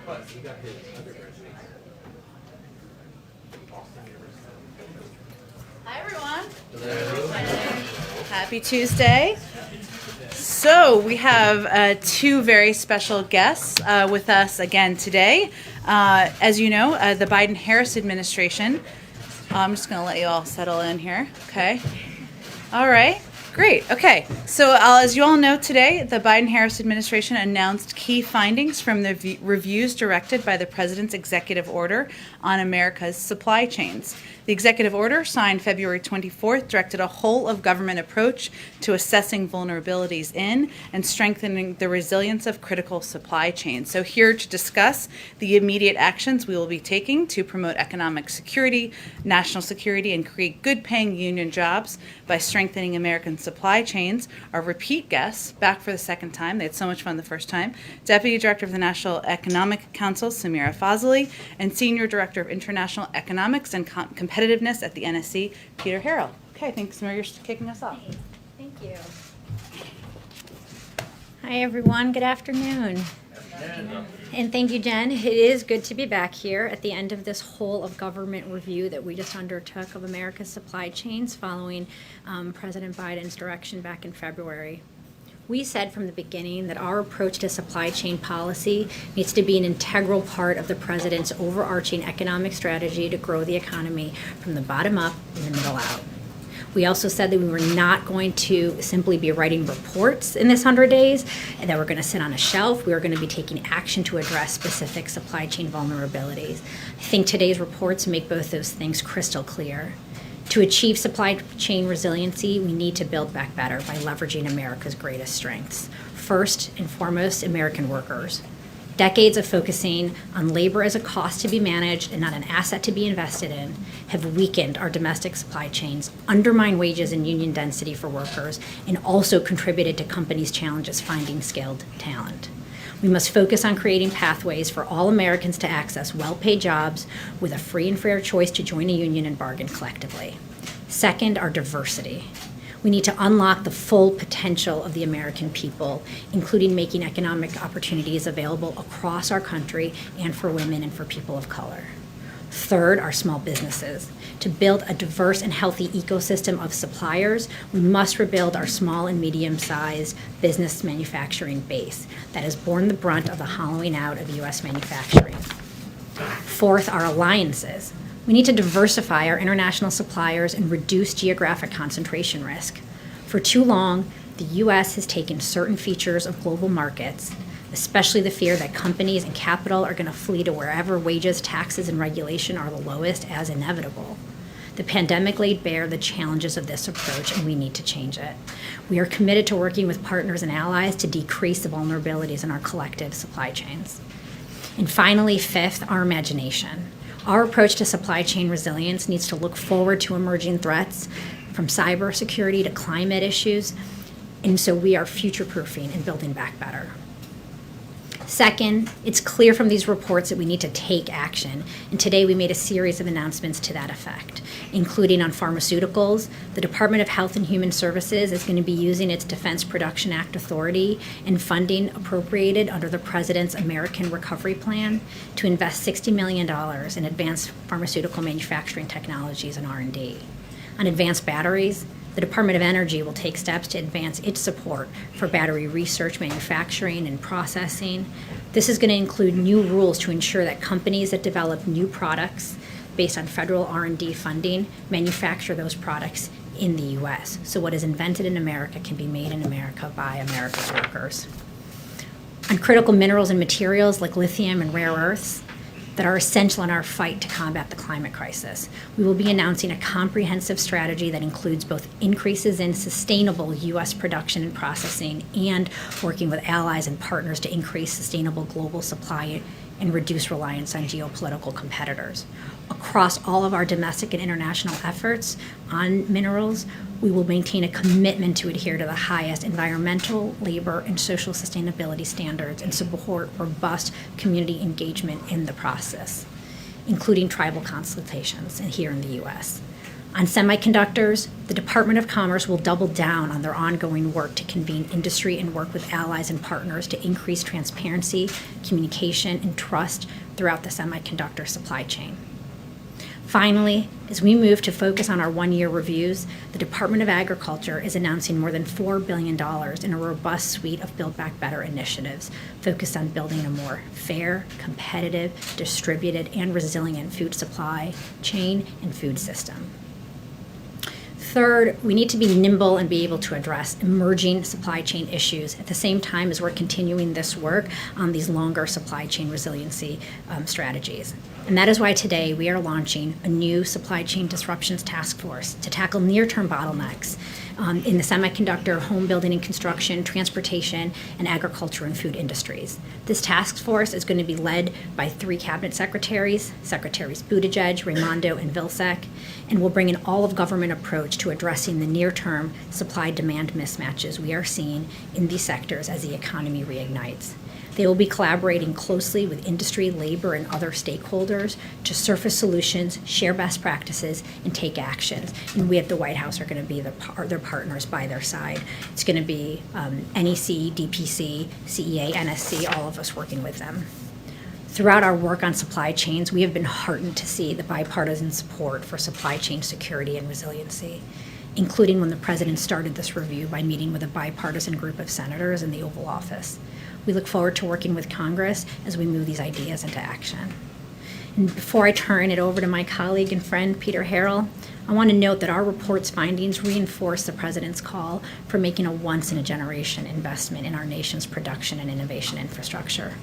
Hi, everyone. Hello. Happy Tuesday. So we have two very special guests with us again today. As you know, the Biden-Harris administration. I'm just going to let you all settle in here. Okay. All right. Great. Okay. So as you all know today, the Biden-Harris administration announced key findings from the reviews directed by the president's executive order on America's supply chains. The executive order, signed February 24th, directed a whole-of-government approach to assessing vulnerabilities in and strengthening the resilience of critical supply chains. So here to discuss the immediate actions we will be taking to promote economic security, national security, and create good-paying union jobs by strengthening American supply chains are repeat guests, back for the second time. They had so much fun the first time. Deputy Director of the National Economic Council, Sameera Fazili, and Senior Director of International Economics and Competitiveness at the NSC, Peter Harrell. Okay, thanks, Sameera. You're kicking us off. Thank you. Hi, everyone. Good afternoon. And thank you, Jen. It is good to be back here at the end of this whole of government review that we just undertook of America's supply chains following President Biden's direction back in February. We said from the beginning that our approach to supply chain policy needs to be an integral part of the president's overarching economic strategy to grow the economy from the bottom up and the middle out. We also said that we were not going to simply be writing reports in this 100 days and that we're going to sit on a shelf. We were going to be taking action to address specific supply chain vulnerabilities. I think today's reports make both those things crystal clear. To achieve supply chain resiliency, we need to build back better by leveraging America's greatest strengths. First and foremost, American workers. Decades of focusing on labor as a cost to be managed and not an asset to be invested in have weakened our domestic supply chains, undermined wages and union density for workers, and also contributed to companies' challenges finding skilled talent. We must focus on creating pathways for all Americans to access well-paid jobs with a free and fair choice to join a union and bargain collectively. Second, our diversity. We need to unlock the full potential of the American people, including making economic opportunities available across our country and for women and for people of color. Third, our small businesses. To build a diverse and healthy ecosystem of suppliers, we must rebuild our small and medium-sized business manufacturing base that has borne the brunt of the hollowing out of U.S. manufacturing. Fourth, our alliances. We need to diversify our international suppliers and reduce geographic concentration risk. For too long, the U.S. has taken certain features of global markets, especially the fear that companies and capital are going to flee to wherever wages, taxes, and regulation are the lowest, as inevitable. The pandemic laid bare the challenges of this approach, and we need to change it. We are committed to working with partners and allies to decrease the vulnerabilities in our collective supply chains. And finally, fifth, our imagination. Our approach to supply chain resilience needs to look forward to emerging threats, from cybersecurity to climate issues, and so we are future-proofing and building back better. Second, it's clear from these reports that we need to take action, and today we made a series of announcements to that effect, including on pharmaceuticals. The Department of Health and Human Services is going to be using its Defense Production Act authority and funding appropriated under the President's American Recovery Plan to invest $60 million in advanced pharmaceutical manufacturing technologies and R&D. On advanced batteries, the Department of Energy will take steps to advance its support for battery research, manufacturing, and processing. This is going to include new rules to ensure that companies that develop new products based on federal R&D funding manufacture those products in the U.S. So what is invented in America can be made in America by America's workers. On critical minerals and materials like lithium and rare earths that are essential in our fight to combat the climate crisis, we will be announcing a comprehensive strategy that includes both increases in sustainable U.S. production and processing and working with allies and partners to increase sustainable global supply and reduce reliance on geopolitical competitors. Across all of our domestic and international efforts on minerals, we will maintain a commitment to adhere to the highest environmental, labor, and social sustainability standards and support robust community engagement in the process, including tribal consultations here in the U.S. On semiconductors, the Department of Commerce will double down on their ongoing work to convene industry and work with allies and partners to increase transparency, communication, and trust throughout the semiconductor supply chain. Finally, as we move to focus on our one-year reviews, the Department of Agriculture is announcing more than $4 billion in a robust suite of Build Back Better initiatives focused on building a more fair, competitive, distributed, and resilient food supply chain and food system. Third, we need to be nimble and be able to address emerging supply chain issues at the same time as we're continuing this work on these longer supply chain resiliency strategies. And that is why today we are launching a new supply chain disruptions task force to tackle near-term bottlenecks in the semiconductor, home building and construction, transportation, and agriculture and food industries. This task force is going to be led by 3 cabinet secretaries, Secretaries Buttigieg, Raimondo, and Vilsack, and will bring an all-of-government approach to addressing the near-term supply-demand mismatches we are seeing in these sectors as the economy reignites. They will be collaborating closely with industry, labor, and other stakeholders to surface solutions, share best practices, and take actions. And we at the White House are going to be their partners by their side. It's going to be NEC, DPC, CEA, NSC, all of us working with them. Throughout our work on supply chains, we have been heartened to see the bipartisan support for supply chain security and resiliency, including when the President started this review by meeting with a bipartisan group of senators in the Oval Office. We look forward to working with Congress as we move these ideas into action. And before I turn it over to my colleague and friend, Peter Harrell, I want to note that our report's findings reinforce the President's call for making a once-in-a-generation investment in our nation's production and innovation infrastructure.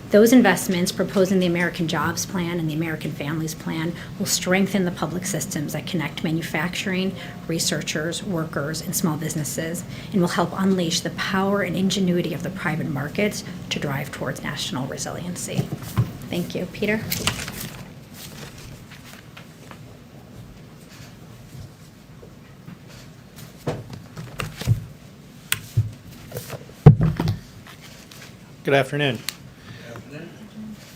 Those investments proposed in the American Jobs Plan and the American Families Plan will strengthen the public systems that connect manufacturing, researchers, workers, and small businesses, and will help unleash the power and ingenuity of the private markets to drive towards national resiliency. Thank you. Peter? Good afternoon.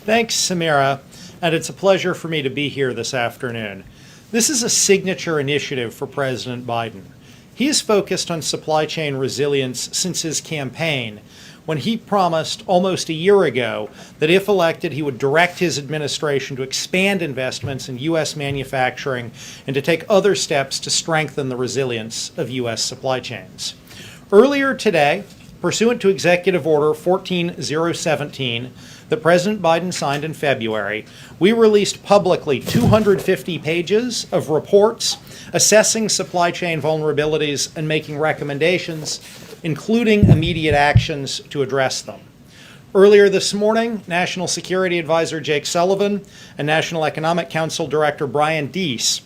Thanks, Sameera, and it's a pleasure for me to be here this afternoon. This is a signature initiative for President Biden. He has focused on supply chain resilience since his campaign, when he promised almost a year ago that if elected, he would direct his administration to expand investments in U.S. manufacturing and to take other steps to strengthen the resilience of U.S. supply chains. Earlier today, pursuant to Executive Order 14017, that President Biden signed in February, we released publicly 250 pages of reports assessing supply chain vulnerabilities and making recommendations, including immediate actions to address them. Earlier this morning, National Security Advisor Jake Sullivan and National Economic Council Director Brian Deese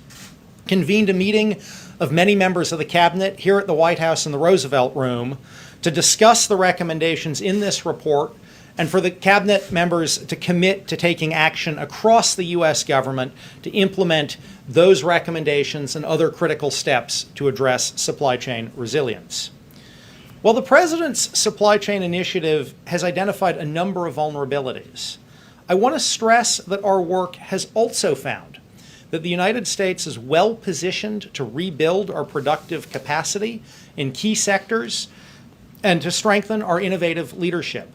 convened a meeting of many members of the Cabinet here at the White House in the Roosevelt Room to discuss the recommendations in this report and for the Cabinet members to commit to taking action across the U.S. government to implement those recommendations and other critical steps to address supply chain resilience. While the President's supply chain initiative has identified a number of vulnerabilities, I want to stress that our work has also found that the United States is well positioned to rebuild our productive capacity in key sectors and to strengthen our innovative leadership.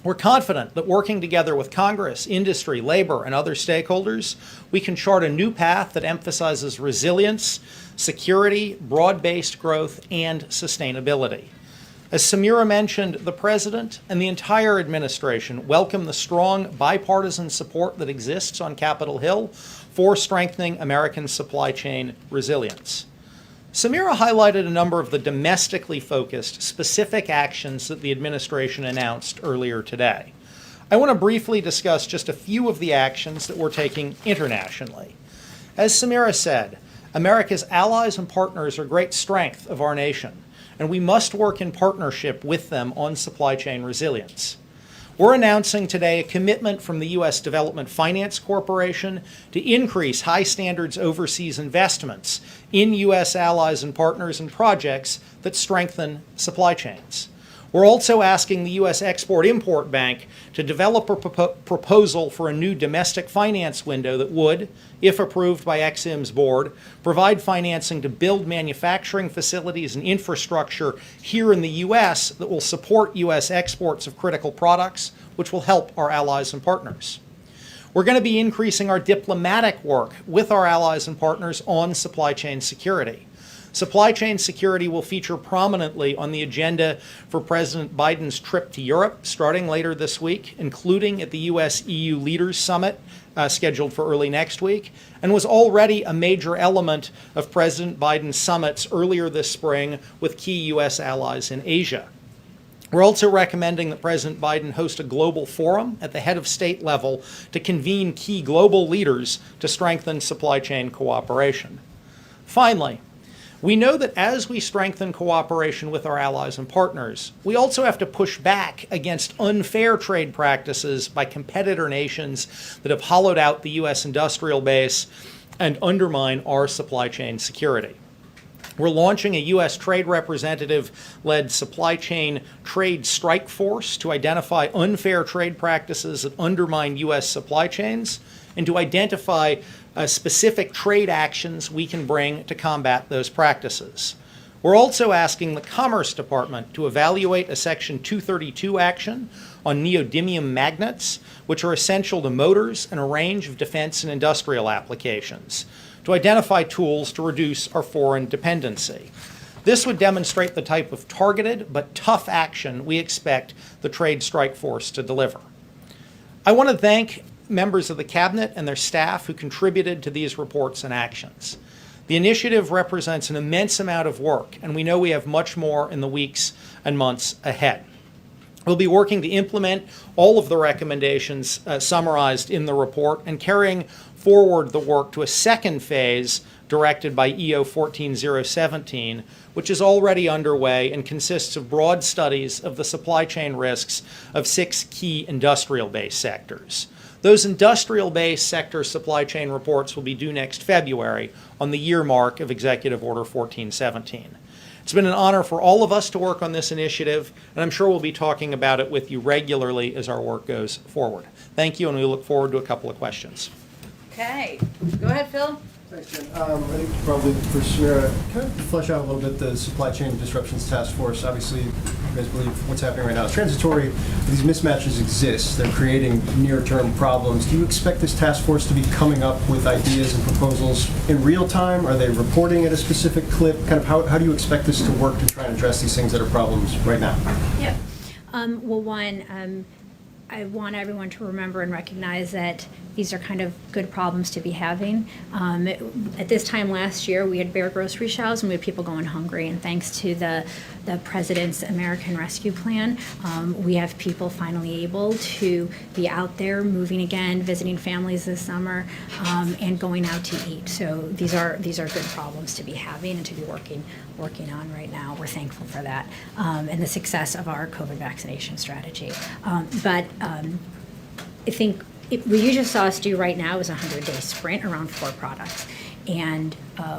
We're confident that working together with Congress, industry, labor, and other stakeholders, we can chart a new path that emphasizes resilience, security, broad-based growth, and sustainability. As Sameera mentioned, the President and the entire administration welcome the strong bipartisan support that exists on Capitol Hill for strengthening American supply chain resilience. Sameera highlighted a number of the domestically focused specific actions that the administration announced earlier today. I want to briefly discuss just a few of the actions that we're taking internationally. As Sameera said, America's allies and partners are great strength of our nation, and we must work in partnership with them on supply chain resilience. We're announcing today a commitment from the U.S. Development Finance Corporation to increase high standards overseas investments in U.S. allies and partners and projects that strengthen supply chains. We're also asking the U.S. Export-Import Bank to develop a proposal for a new domestic finance window that would, if approved by EXIM's board, provide financing to build manufacturing facilities and infrastructure here in the U.S. that will support U.S. exports of critical products, which will help our allies and partners. We're going to be increasing our diplomatic work with our allies and partners on supply chain security. Supply chain security will feature prominently on the agenda for President Biden's trip to Europe starting later this week, including at the U.S.-EU Leaders Summit scheduled for early next week, and was already a major element of President Biden's summits earlier this spring with key U.S. allies in Asia. We're also recommending that President Biden host a global forum at the head of state level to convene key global leaders to strengthen supply chain cooperation. Finally, we know that as we strengthen cooperation with our allies and partners, we also have to push back against unfair trade practices by competitor nations that have hollowed out the U.S. industrial base and undermine our supply chain security. We're launching a U.S. trade representative-led supply chain trade strike force to identify unfair trade practices that undermine U.S. supply chains and to identify specific trade actions we can bring to combat those practices. We're also asking the Commerce Department to evaluate a Section 232 action on neodymium magnets, which are essential to motors and a range of defense and industrial applications, to identify tools to reduce our foreign dependency. This would demonstrate the type of targeted but tough action we expect the Trade Strike Force to deliver. I want to thank members of the Cabinet and their staff who contributed to these reports and actions. The initiative represents an immense amount of work, and we know we have much more in the weeks and months ahead. We'll be working to implement all of the recommendations summarized in the report and carrying forward the work to a second phase directed by EO 14017, which is already underway and consists of broad studies of the supply chain risks of 6 key industrial-based sectors. Those industrial-based sector supply chain reports will be due next February on the year mark of Executive Order 1417. It's been an honor for all of us to work on this initiative, and I'm sure we'll be talking about it with you regularly as our work goes forward. Thank you, and we look forward to a couple of questions. Okay. Go ahead, Phil. Thanks, Jen. I think probably for Sameera, kind of flesh out a little bit the Supply Chain Disruptions Task Force. Obviously, you guys believe what's happening right now is transitory. These mismatches exist. They're creating near-term problems. Do you expect this task force to be coming up with ideas and proposals in real time? Are they reporting at a specific clip? Kind of how do you expect this to work to try and address these things that are problems right now? Yeah. I want everyone to remember and recognize that these are kind of good problems to be having. At this time last year, we had bare grocery shelves and we had people going hungry. And thanks to the President's American Rescue Plan, we have people finally able to be out there moving again, visiting families this summer, and going out to eat. So these are good problems to be having and to be working on right now. We're thankful for that and the success of our COVID vaccination strategy. I think what you just saw us do right now is a 100-day sprint around 4 products. And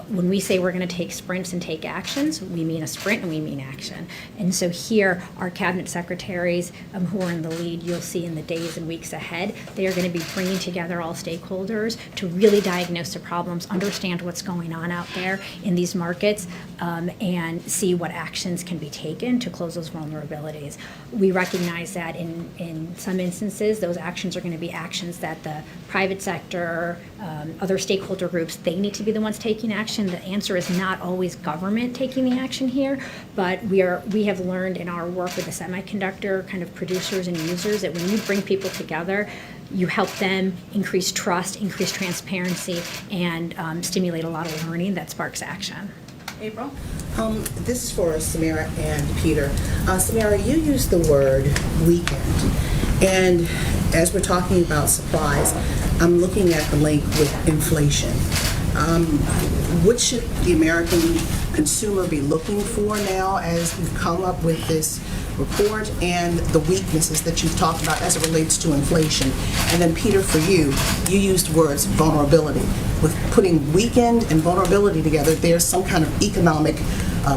when we say we're going to take sprints and take actions, we mean a sprint and we mean action. And so here, our cabinet secretaries who are in the lead, you'll see in the days and weeks ahead, they are going to be bringing together all stakeholders to really diagnose the problems, understand what's going on out there in these markets, and see what actions can be taken to close those vulnerabilities. We recognize that in some instances, those actions are going to be actions that the private sector, other stakeholder groups, they need to be the ones taking action. The answer is not always government taking the action here, but we have learned in our work with the semiconductor kind of producers and users that when you bring people together, you help them increase trust, increase transparency, and stimulate a lot of learning that sparks action. April? This is for Sameera and Peter. Sameera, you used the word weekend. And as we're talking about supplies, I'm looking at the link with inflation. What should the American consumer be looking for now as we've come up with this report and the weaknesses that you've talked about as it relates to inflation? And then Peter, for you used words vulnerability. With putting weekend and vulnerability together, there's some kind of economic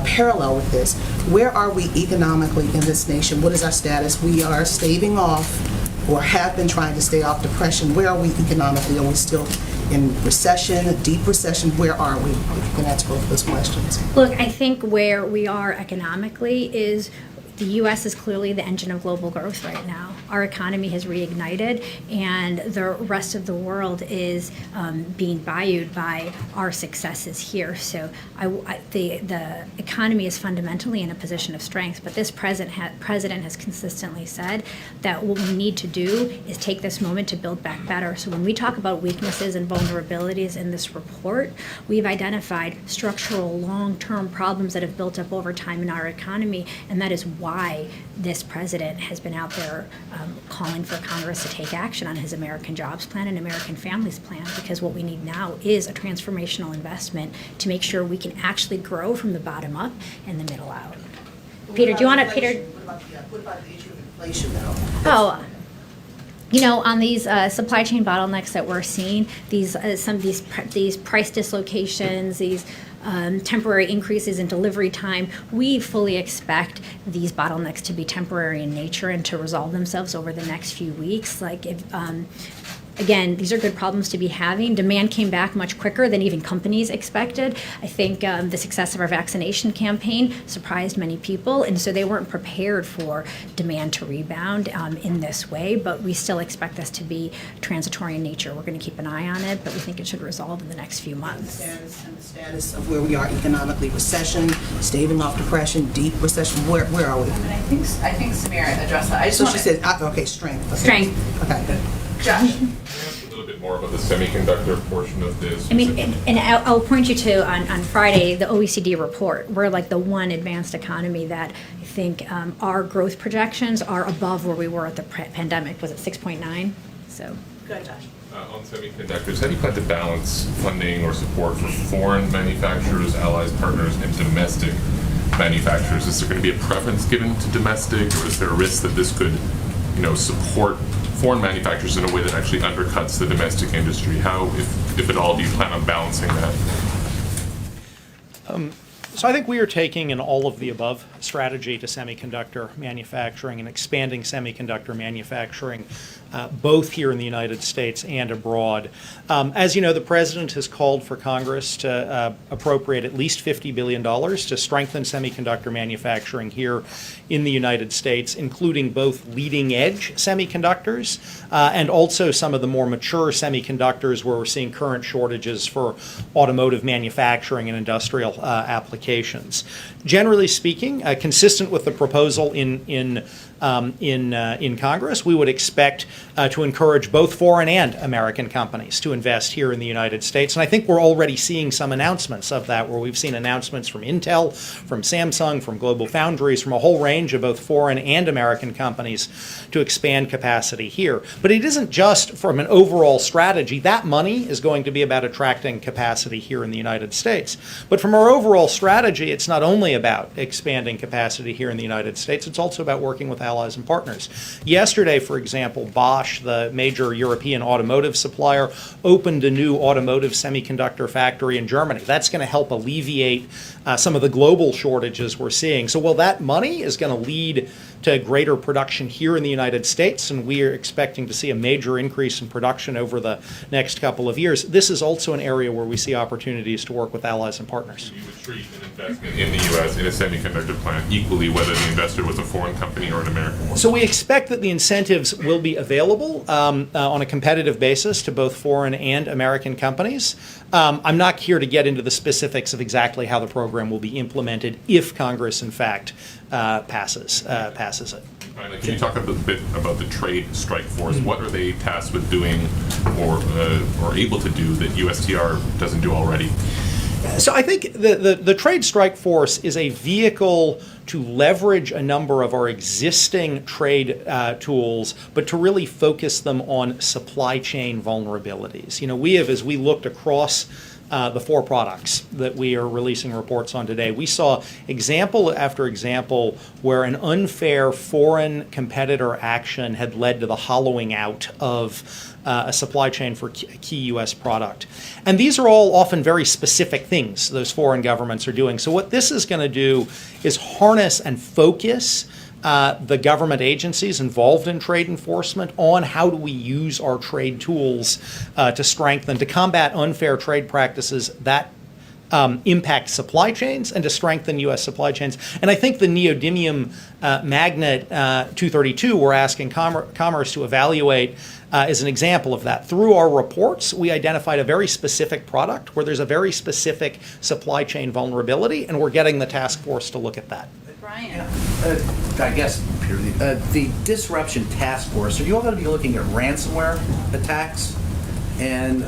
parallel with this, where are we economically in this nation? What is our status? We are staving off, or have been trying to stay off depression. Where are we economically? Are we still in recession, a deep recession? Where are we? You can answer both of those questions. Look, I think where we are economically is the U.S. is clearly the engine of global growth right now. Our economy has reignited, and the rest of the world is being valued by our successes here. So the economy is fundamentally in a position of strength, but this president has consistently said that what we need to do is take this moment to build back better. So when we talk about weaknesses and vulnerabilities in this report, we've identified structural long-term problems that have built up over time in our economy, and that is why this president has been out there calling for Congress to take action on his American Jobs Plan and American Families Plan, because what we need now is a transformational investment to make sure we can actually grow from the bottom up and the middle out. Peter, do you want to, Peter? What about the issue of inflation, though? Oh, you know, on these supply chain bottlenecks that we're seeing, these these price dislocations, these temporary increases in delivery time, we fully expect these bottlenecks to be temporary in nature and to resolve themselves over the next few weeks. Like, if again, these are good problems to be having. Demand came back much quicker than even companies expected. I think the success of our vaccination campaign surprised many people, and so they weren't prepared for demand to rebound in this way, but we still expect this to be transitory in nature. We're going to keep an eye on it, but we think it should resolve in the next few months. And the status of where we are economically, recession, staving off depression, deep recession, where are we? I think Sameera addressed that. I just So want she said, okay, strength. Okay. Strength. Okay. Josh. Can I ask a little bit more about the semiconductor portion of this? I mean, and I'll point you to, on Friday, the OECD report. We're like the one advanced economy that I think our growth projections are above where we were at the pandemic. Was it 6.9? So. Go ahead, Josh. On semiconductors, how do you plan to balance funding or support for foreign manufacturers, allies, partners, and domestic manufacturers? Is there going to be a preference given to domestic, or is there a risk that this could, support foreign manufacturers in a way that actually undercuts the domestic industry? How, if at all, do you plan on balancing that? So I think we are taking an all-of-the-above strategy to semiconductor manufacturing and expanding semiconductor manufacturing, both here in the United States and abroad. As you know, the President has called for Congress to appropriate at least $50 billion to strengthen semiconductor manufacturing here in the United States, including both leading-edge semiconductors and also some of the more mature semiconductors where we're seeing current shortages for automotive manufacturing and industrial applications. Generally speaking, consistent with the proposal in Congress, we would expect to encourage both foreign and American companies to invest here in the United States. And I think we're already seeing some announcements of that, where we've seen announcements from Intel, from Samsung, from Global Foundries, from a whole range of both foreign and American companies to expand capacity here. But it isn't just from an overall strategy. That money is going to be about attracting capacity here in the United States. But from our overall strategy, it's not only about expanding capacity here in the United States, it's also about working with allies and partners. Yesterday, for example, Bosch, the major European automotive supplier, opened a new automotive semiconductor factory in Germany. That's going to help alleviate some of the global shortages we're seeing. So while that money is going to lead to greater production here in the United States, and we are expecting to see a major increase in production over the next couple of years, this is also an area where we see opportunities to work with allies and partners. You would treat an investment in the U.S. in a semiconductor plant equally, whether the investor was a foreign company or an American one? So we expect that the incentives will be available on a competitive basis to both foreign and American companies. I'm not here to get into the specifics of exactly how the program will be implemented if Congress, in fact, passes it. Finally, can you talk a bit about the trade strike force? What are they tasked with doing or able to do that USTR doesn't do already? So I think the Trade Strike Force is a vehicle to leverage a number of our existing trade tools, but to really focus them on supply chain vulnerabilities. We have, as we looked across the 4 products that we are releasing reports on today. We saw example after example where an unfair foreign competitor action had led to the hollowing out of a supply chain for a key U.S. product. And these are all often very specific things those foreign governments are doing. So what this is going to do is harness and focus the government agencies involved in trade enforcement on how do we use our trade tools to combat unfair trade practices that impact supply chains and to strengthen U.S. supply chains. And I think the neodymium magnet 232 we're asking Commerce to evaluate is an example of that. Through our reports, we identified a very specific product where there's a very specific supply chain vulnerability, and we're getting the task force to look at that. Brian. I guess, the Disruption Task Force, are you all going to be looking at ransomware attacks? And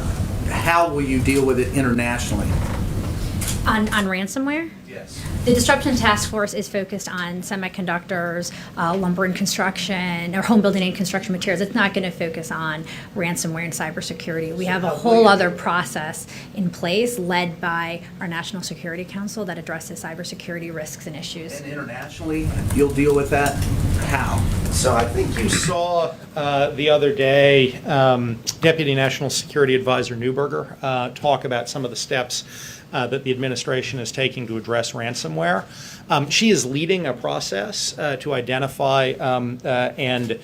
how will you deal with it internationally? On ransomware? Yes. The Disruption Task Force is focused on semiconductors, lumber and construction, or home building and construction materials. It's not going to focus on ransomware and cybersecurity. We have a whole other process in place led by our National Security Council that addresses cybersecurity risks and issues. And internationally, you'll deal with that? How? So I think you saw the other day Deputy National Security Advisor Neuberger talk about some of the steps that the administration is taking to address ransomware. She is leading a process to identify and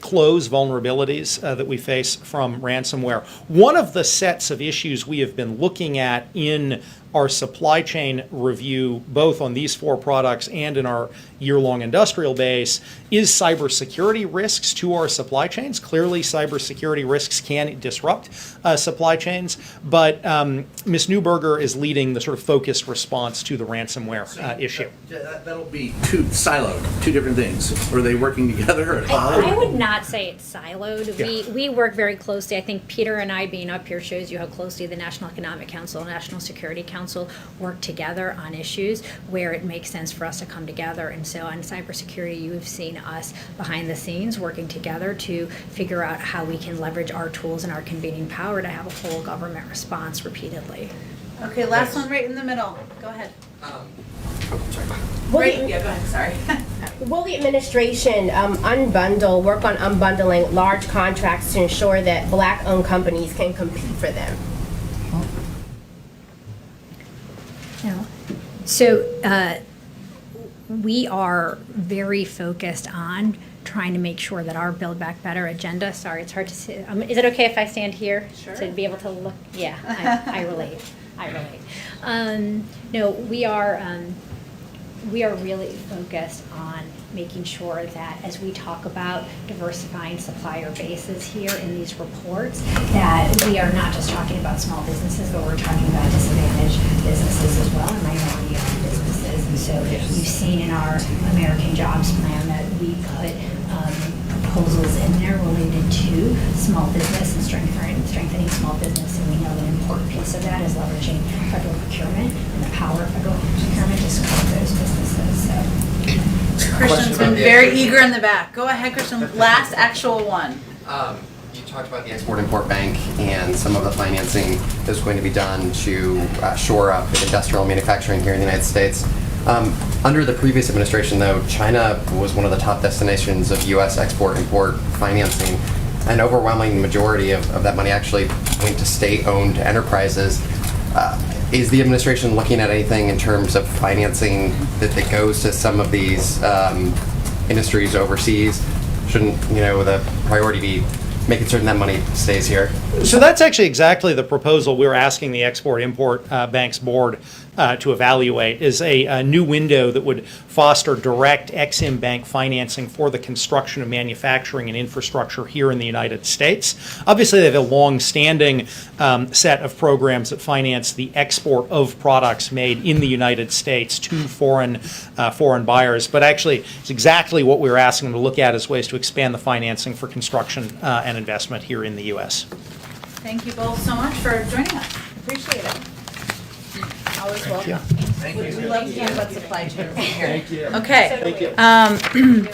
close vulnerabilities that we face from ransomware. One of the sets of issues we have been looking at in our supply chain review, both on these 4 products and in our year-long industrial base, is cybersecurity risks to our supply chains. Clearly, cybersecurity risks can disrupt supply chains, but Ms. Neuberger is leading the sort of focused response to the ransomware issue. That'll be siloed, 2 different things. Are they working together? I would not say it's siloed. Yeah. We work very closely. I think Peter and I being up here shows you how closely the National Economic Council and National Security Council work together on issues where it makes sense for us to come together. And so on cybersecurity, you have seen us behind the scenes working together to figure out how we can leverage our tools and our convening power to have a whole government response repeatedly. Okay, last one right in the middle. Go ahead. Will Right, the, yeah, go ahead, sorry. will the administration work on unbundling large contracts to ensure that Black-owned companies can compete for them? No. So we are very focused on trying to make sure that our Build Back Better agenda, sorry, it's hard to see. Is it okay if I stand here? Sure. To be able to look? Yeah, I relate. I relate. No, we are really focused on making sure that as we talk about diversifying supplier bases here in these reports, that we are not just talking about small businesses, but we're talking about disadvantaged businesses as well, and minority-owned businesses. And so you've seen in our American Jobs Plan that we put proposals in there related to small business and strengthening small business, and we know an important piece of that is leveraging federal procurement and the power of federal procurement to support those businesses. So. Christian's been very eager in the back. Go ahead, Christian. Last actual one. You talked about the Export-Import Bank and some of the financing that's going to be done to shore up industrial manufacturing here in the United States. Under the previous administration, though, China was one of the top destinations of U.S. export-import financing. An overwhelming majority of that money actually went to state-owned enterprises. Is the administration looking at anything in terms of financing that goes to some of these industries overseas? Shouldn't, the priority be making certain that money stays here? So that's actually exactly the proposal we're asking the Export-Import Bank's board to evaluate, is a new window that would foster direct Ex-Im Bank financing for the construction of manufacturing and infrastructure here in the United States. Obviously, they have a long-standing set of programs that finance the export of products made in the United States to foreign buyers. But actually, it's exactly what we're asking them to look at as ways to expand the financing for construction and investment here in the U.S. Thank you both so much for joining us. Appreciate it. Always welcome. We love to talk about supply chain. Thank you. Okay.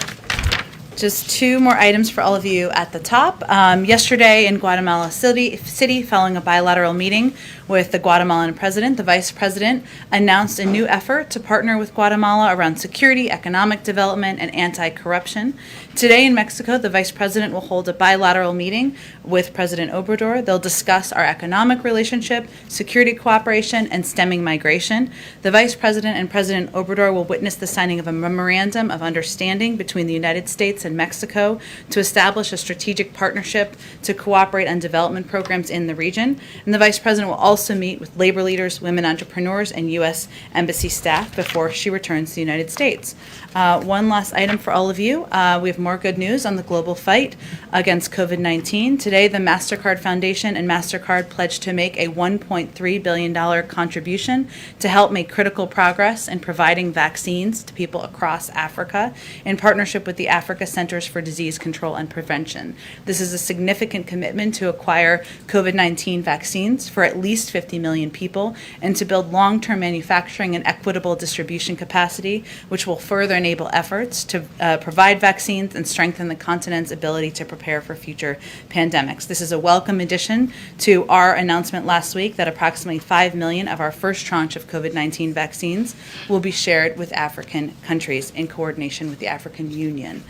Just 2 more items for all of you at the top. Yesterday in Guatemala City, following a bilateral meeting with the Guatemalan president, the vice president announced a new effort to partner with Guatemala around security, economic development, and anti-corruption. Today in Mexico, the vice president will hold a bilateral meeting with President Obrador. They'll discuss our economic relationship, security cooperation, and stemming migration. The vice president and President Obrador will witness the signing of a memorandum of understanding between the United States and Mexico to establish a strategic partnership to cooperate on development programs in the region. And the vice president will also meet with labor leaders, women entrepreneurs, and U.S. Embassy staff before she returns to the United States. One last item for all of you. We have more good news on the global fight against COVID-19. Today, the MasterCard Foundation and MasterCard pledged to make a $1.3 billion contribution to help make critical progress in providing vaccines to people across Africa in partnership with the Africa Centers for Disease Control and Prevention. This is a significant commitment to acquire COVID-19 vaccines for at least 50 million people and to build long-term manufacturing and equitable distribution capacity, which will further enable efforts to provide vaccines and strengthen the continent's ability to prepare for future pandemics. This is a welcome addition to our announcement last week that approximately 5 million of our first tranche of COVID-19 vaccines will be shared with African countries in coordination with the African Union.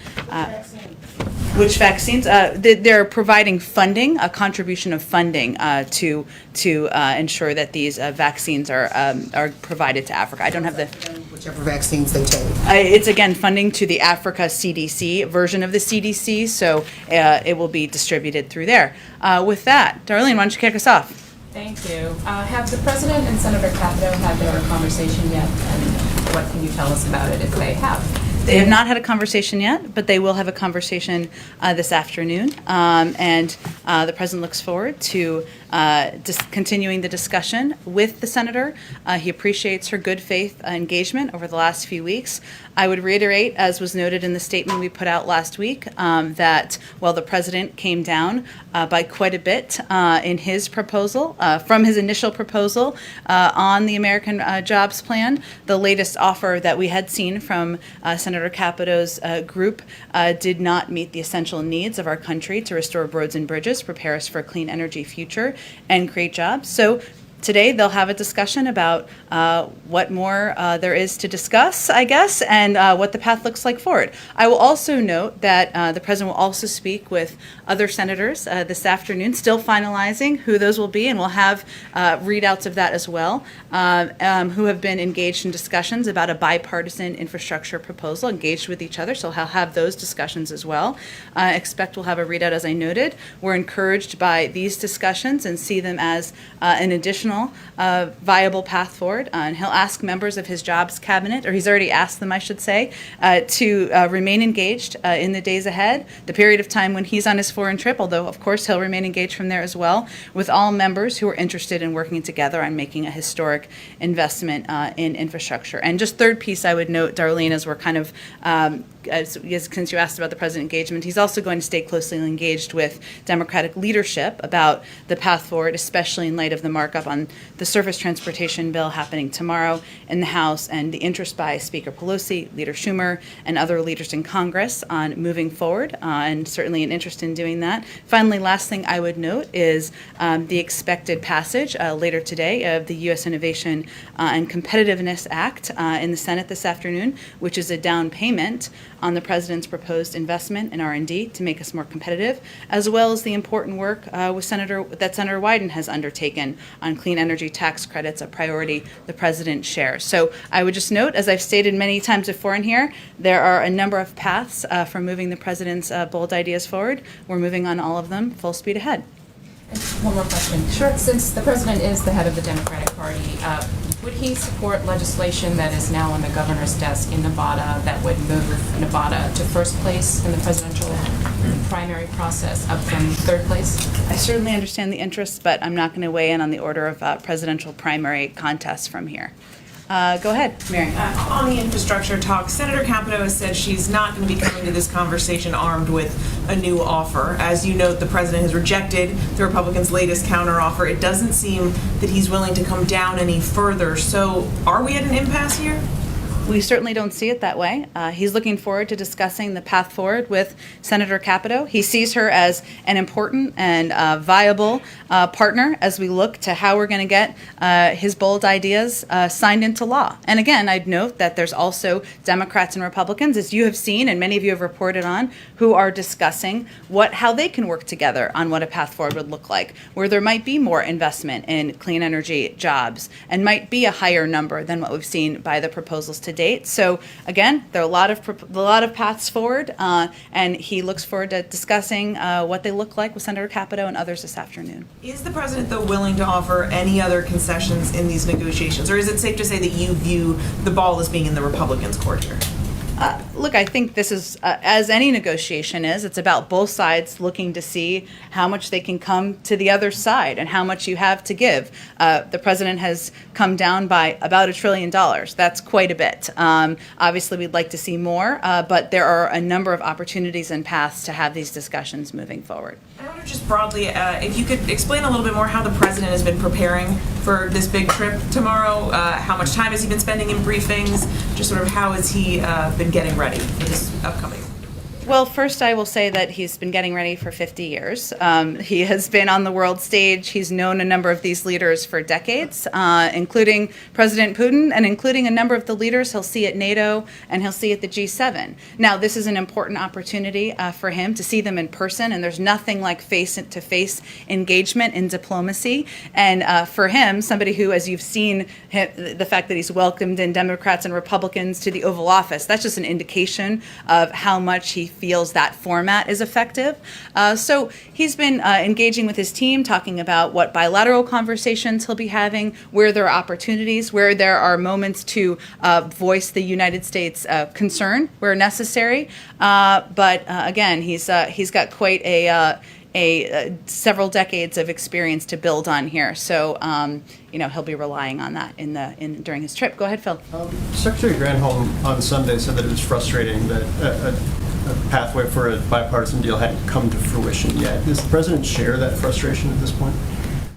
Which vaccines? They're providing funding, a contribution of funding to ensure that these vaccines are provided to Africa. I don't have the Whichever vaccines they take. It's again funding to the Africa CDC version of the CDC, so it will be distributed through there. With that, Darlene, why don't you kick us off? Thank you. Have the President and Senator Capito had their conversation yet, and what can you tell us about it if they have? They have not had a conversation yet, but they will have a conversation this afternoon, and the President looks forward to continuing the discussion with the Senator. He appreciates her good faith engagement over the last few weeks. I would reiterate, as was noted in the statement we put out last week, that while the President came down by quite a bit in his proposal, from his initial proposal on the American Jobs Plan, the latest offer that we had seen from Senator Capito's group did not meet the essential needs of our country to restore roads and bridges, prepare us for a clean energy future, and create jobs. So today they'll have a discussion about what more there is to discuss, I guess, and what the path looks like forward. I will also note that the President will also speak with other senators this afternoon, still finalizing who those will be, and we'll have readouts of that as well, who have been engaged in discussions about a bipartisan infrastructure proposal, engaged with each other, so he'll have those discussions as well. Expect we'll have a readout, as I noted. We're encouraged by these discussions and see them as an additional viable path forward, and he'll ask members of his jobs cabinet, or he's already asked them, I should say, to remain engaged in the days ahead, the period of time when he's on his foreign trip, although of course he'll remain engaged from there as well, with all members who are interested in working together on making a historic investment in infrastructure. And just third piece I would note, Darlene, as we're kind of since you asked about the President engagement, he's also going to stay closely engaged with Democratic leadership about the path forward, especially in light of the markup on the surface transportation bill happening tomorrow in the House and the interest by Speaker Pelosi, Leader Schumer, and other leaders in Congress on moving forward, and certainly an interest in doing that. Finally, last thing I would note is the expected passage later today of the U.S. Innovation and Competitiveness Act in the Senate this afternoon, which is a down payment on the President's proposed investment in R&D to make us more competitive, as well as the important work with Senator Wyden has undertaken on clean energy tax credits, a priority the President shares. So I would just note, as I've stated many times before in here, there are a number of paths for moving the President's bold ideas forward. We're moving on all of them full speed ahead. One more question. Sure. Since the President is the head of the Democratic Party, would he support legislation that is now on the governor's desk in Nevada that would move Nevada to first place in the presidential primary process, up from third place? I certainly understand the interests, but I'm not going to weigh in on the order of presidential primary contests from here. Go ahead, Mary. On the infrastructure talk, Senator Capito has said she's not going to be coming to this conversation armed with a new offer. As you note, the President has rejected the Republicans' latest counteroffer. It doesn't seem that he's willing to come down any further. So are we at an impasse here? We certainly don't see it that way. He's looking forward to discussing the path forward with Senator Capito. He sees her as an important and viable partner as we look to how we're going to get his bold ideas signed into law. And again, I'd note that there's also Democrats and Republicans, as you have seen and many of you have reported on, who are discussing how they can work together on what a path forward would look like, where there might be more investment in clean energy jobs and might be a higher number than what we've seen by the proposals to date. So again, there are a lot of paths forward, and he looks forward to discussing what they look like with Senator Capito and others this afternoon. Is the president, though, willing to offer any other concessions in these negotiations, or is it safe to say that you view the ball as being in the Republicans' court here? Look, I think this is, as any negotiation is, it's about both sides looking to see how much they can come to the other side and how much you have to give. The president has come down by about $1 trillion. That's quite a bit. Obviously, we'd like to see more, but there are a number of opportunities and paths to have these discussions moving forward. I wonder just broadly, if you could explain a little bit more how the president has been preparing for this big trip tomorrow. How much time has he been spending in briefings? Just sort of how has he been getting ready for this upcoming? Well, first I will say that he's been getting ready for 50 years. He has been on the world stage. He's known a number of these leaders for decades, including President Putin and including a number of the leaders he'll see at NATO and he'll see at the G7. Now, this is an important opportunity for him to see them in person, and there's nothing like face-to-face engagement in diplomacy. And for him, somebody who, as you've seen, the fact that he's welcomed in Democrats and Republicans to the Oval Office, that's just an indication of how much he feels that format is effective. So he's been engaging with his team, talking about what bilateral conversations he'll be having, where there are opportunities, where there are moments to voice the United States concern where necessary. But again, he's got quite a several decades of experience to build on here. So, he'll be relying on that during his trip. Go ahead, Phil. Secretary Granholm on Sunday said that it was frustrating that a pathway for a bipartisan deal hadn't come to fruition yet. Does the president share that frustration at this point?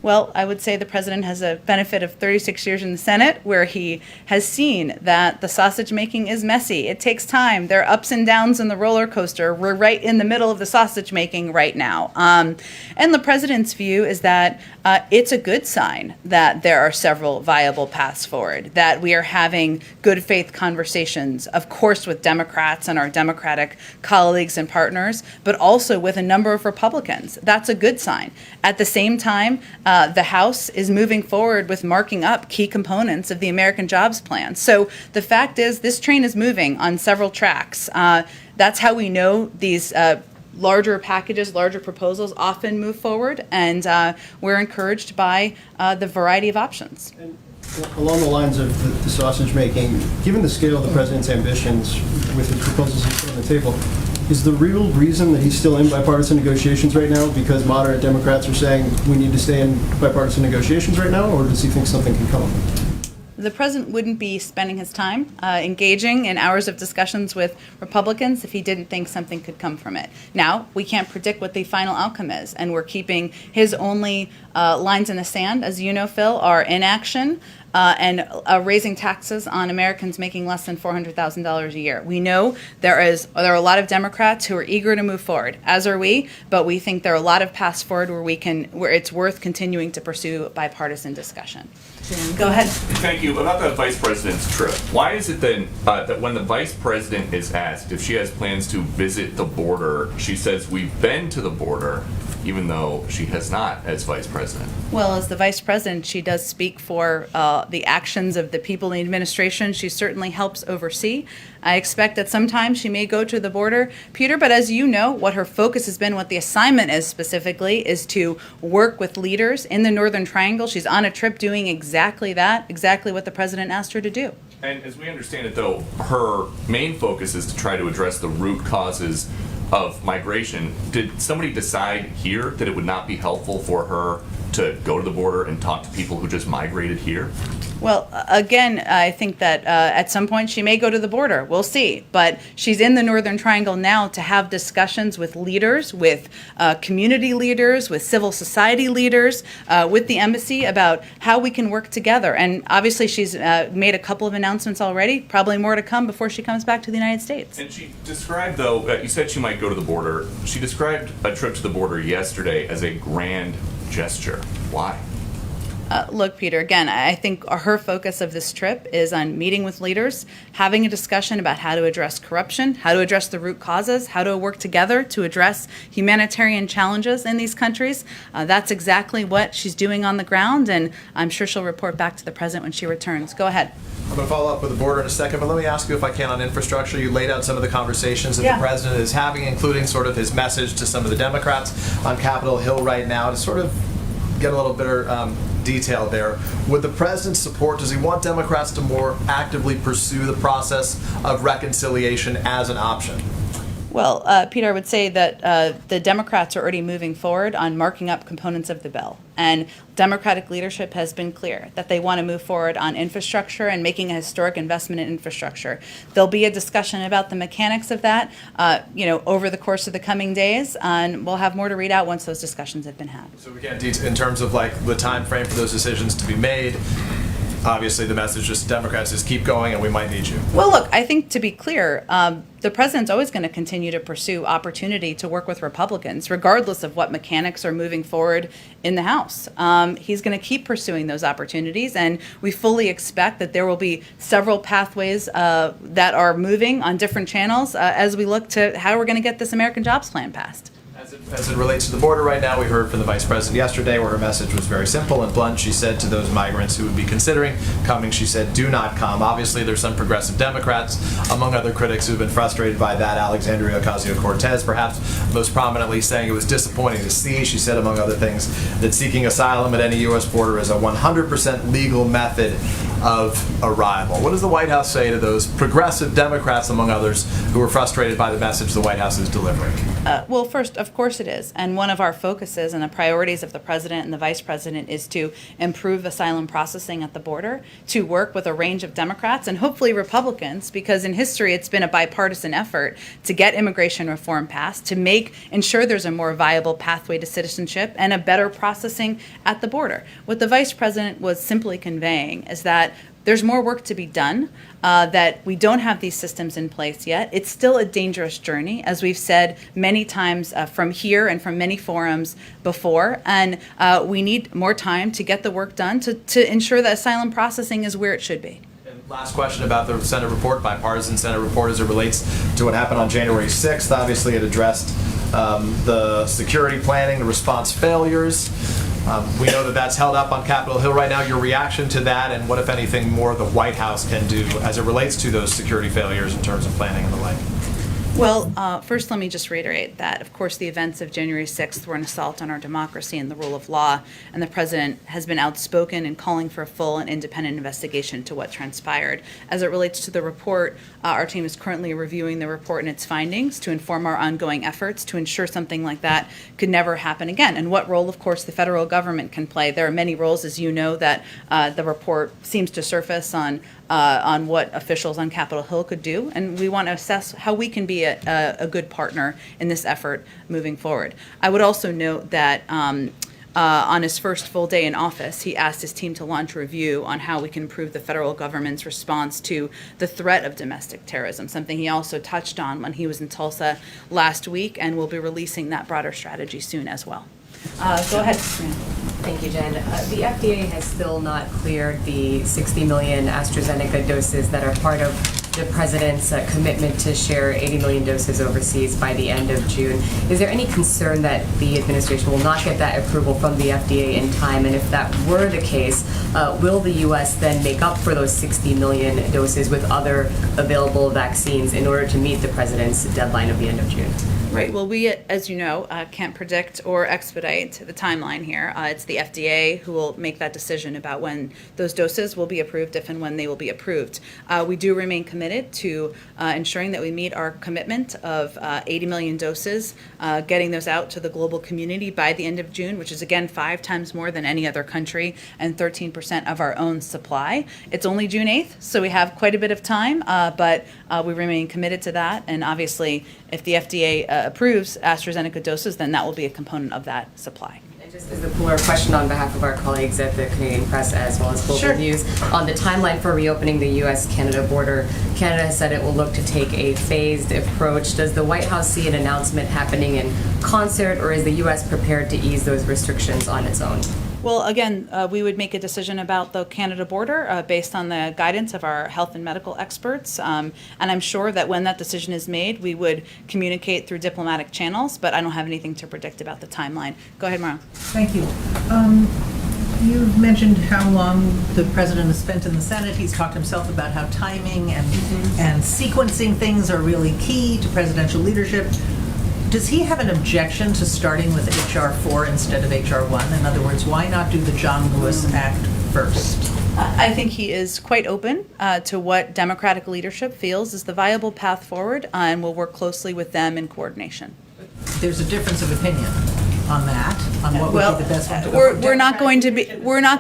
Well, I would say the president has a benefit of 36 years in the Senate, where he has seen that the sausage making is messy. It takes time. There are ups and downs in the roller coaster. We're right in the middle of the sausage making right now. And the president's view is that it's a good sign that there are several viable paths forward, that we are having good faith conversations, of course, with Democrats and our Democratic colleagues and partners, but also with a number of Republicans. That's a good sign. At the same time, the House is moving forward with marking up key components of the American Jobs Plan. So the fact is, this train is moving on several tracks. That's how we know these larger packages, larger proposals often move forward, and we're encouraged by the variety of options. And along the lines of the sausage making, given the scale of the president's ambitions with his proposals he's put on the table, is the real reason that he's still in bipartisan negotiations right now because moderate Democrats are saying we need to stay in bipartisan negotiations right now, or does he think something can come of it? The president wouldn't be spending his time engaging in hours of discussions with Republicans if he didn't think something could come from it. Now, we can't predict what the final outcome is, and we're keeping his only lines in the sand, as you know, Phil, are inaction and raising taxes on Americans making less than $400,000 a year. We know there are a lot of Democrats who are eager to move forward, as are we, but we think there are a lot of paths forward where it's worth continuing to pursue bipartisan discussion. Go ahead. Thank you. About the vice president's trip, why is it then that when the vice president is asked if she has plans to visit the border, she says we've been to the border, even though she has not as vice president? Well, as the vice president, she does speak for the actions of the people in the administration. She certainly helps oversee. I expect that sometimes she may go to the border, Peter, but as you know, what her focus has been, what the assignment is specifically, is to work with leaders in the Northern Triangle. She's on a trip doing exactly that, exactly what the president asked her to do. And as we understand it, though, her main focus is to try to address the root causes of migration. Did somebody decide here that it would not be helpful for her to go to the border and talk to people who just migrated here? Well, again, I think that at some point she may go to the border. We'll see. But she's in the Northern Triangle now to have discussions with leaders, with community leaders, with civil society leaders, with the embassy about how we can work together. And obviously she's made a couple of announcements already, probably more to come before she comes back to the United States. And she described, though, you said she might go to the border. She described a trip to the border yesterday as a grand gesture. Why? Look, Peter, again, I think her focus of this trip is on meeting with leaders, having a discussion about how to address corruption, how to address the root causes, how to work together to address humanitarian challenges in these countries. That's exactly what she's doing on the ground, and I'm sure she'll report back to the president when she returns. Go ahead. I'm going to follow up with the border in a second, but let me ask you, if I can, on infrastructure. You laid out some of the conversations that the president is having, including sort of his message to some of the Democrats on Capitol Hill right now, to sort of get a little better detail there. Would the president support, does he want Democrats to more actively pursue the process of reconciliation as an option? Well, Peter, I would say that the Democrats are already moving forward on marking up components of the bill. And Democratic leadership has been clear that they want to move forward on infrastructure and making a historic investment in infrastructure. There'll be a discussion about the mechanics of that, over the course of the coming days, and we'll have more to read out once those discussions have been had. So we can't, in terms of like the time frame for those decisions to be made, obviously the message is Democrats is keep going and we might need you. Well, look, I think to be clear, the president's always going to continue to pursue opportunity to work with Republicans, regardless of what mechanics are moving forward in the House. He's going to keep pursuing those opportunities, and we fully expect that there will be several pathways that are moving on different channels as we look to how we're going to get this American Jobs Plan passed. As it relates to the border right now, we heard from the Vice President yesterday where her message was very simple and blunt. She said to those migrants who would be considering coming, she said, do not come. Obviously, there's some progressive Democrats, among other critics, who have been frustrated by that. Alexandria Ocasio-Cortez, perhaps most prominently, saying it was disappointing to see. She said, among other things, that seeking asylum at any U.S. border is a 100% legal method of arrival. What does the White House say to those progressive Democrats, among others, who are frustrated by the message the White House is delivering? Well, first, of course it is. And one of our focuses and the priorities of the president and the vice president is to improve asylum processing at the border, to work with a range of Democrats and hopefully Republicans, because in history it's been a bipartisan effort to get immigration reform passed, to ensure there's a more viable pathway to citizenship and a better processing at the border. What the vice president was simply conveying is that there's more work to be done, that we don't have these systems in place yet. It's still a dangerous journey, as we've said many times from here and from many forums before, and we need more time to get the work done to ensure that asylum processing is where it should be. Last question about the Senate report, bipartisan Senate report, as it relates to what happened on January 6th. Obviously, it addressed the security planning, the response failures. We know that that's held up on Capitol Hill right now. Your reaction to that, and what, if anything, more the White House can do as it relates to those security failures in terms of planning and the like? Well, first let me just reiterate that, of course, the events of January 6th were an assault on our democracy and the rule of law, and the president has been outspoken in calling for a full and independent investigation to what transpired. As it relates to the report, our team is currently reviewing the report and its findings to inform our ongoing efforts to ensure something like that could never happen again, and what role, of course, the federal government can play. There are many roles, as you know, that the report seems to surface on what officials on Capitol Hill could do, and we want to assess how we can be a good partner in this effort moving forward. I would also note that on his first full day in office, he asked his team to launch a review on how we can improve the federal government's response to the threat of domestic terrorism, something he also touched on when he was in Tulsa last week, and we'll be releasing that broader strategy soon as well. Go ahead, Sameera. Thank you, Jen. The FDA has still not cleared the 60 million AstraZeneca doses that are part of the president's commitment to share 80 million doses overseas by the end of June. Is there any concern that the administration will not get that approval from the FDA in time? And if that were the case, will the U.S. then make up for those 60 million doses with other available vaccines in order to meet the president's deadline of the end of June? Right. Well, we, as you know, can't predict or expedite the timeline here. It's the FDA who will make that decision about when those doses will be approved, if and when they will be approved. We do remain committed to ensuring that we meet our commitment of 80 million doses, getting those out to the global community by the end of June, which is, again, 5 times more than any other country and 13% of our own supply. It's only June 8th, so we have quite a bit of time, but we remain committed to that. And obviously, if the FDA approves AstraZeneca doses, then that will be a component of that supply. And just as a fuller question on behalf of our colleagues at the Canadian Press as well as Global News, on the timeline for reopening the U.S.-Canada border, Canada has said it will look to take a phased approach. Does the White House see an announcement happening in concert, or is the U.S. prepared to ease those restrictions on its own? Well, again, we would make a decision about the Canada border based on the guidance of our health and medical experts. And I'm sure that when that decision is made, we would communicate through diplomatic channels, but I don't have anything to predict about the timeline. Go ahead, Mara. Thank you. You've mentioned how long the president has spent in the Senate. He's talked himself about how timing and sequencing things are really key to presidential leadership. Does he have an objection to starting with H.R. 4 instead of H.R. 1? In other words, why not do the John Lewis Act first? I think he is quite open to what Democratic leadership feels is the viable path forward, and will work closely with them in coordination. There's a difference of opinion on that, on what would be the best one to go for. We're not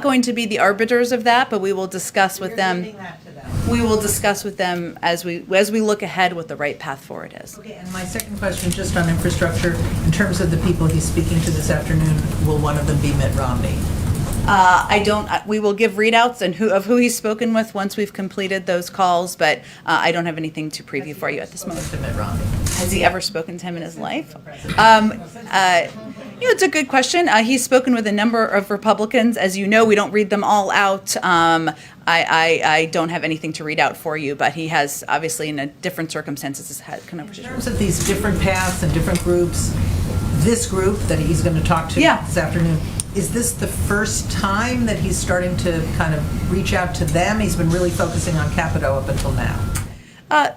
going to be the arbiters of that, but we will discuss with them. We will discuss with them as we look ahead what the right path forward is. Okay, and my second question, just on infrastructure, in terms of the people he's speaking to this afternoon, will one of them be Mitt Romney? I don't. We will give readouts and who he's spoken with once we've completed those calls, but I don't have anything to preview for you at this moment. To Mitt Romney. Has he ever spoken to him in his life? It's a good question. He's spoken with a number of Republicans. As you know, we don't read them all out. I don't have anything to read out for you, but he has obviously, in a different circumstances, had conversations. In terms of these different paths and different groups, this group that he's going to talk to this afternoon, is this the first time that he's starting to kind of reach out to them? He's been really focusing on Capito up until now.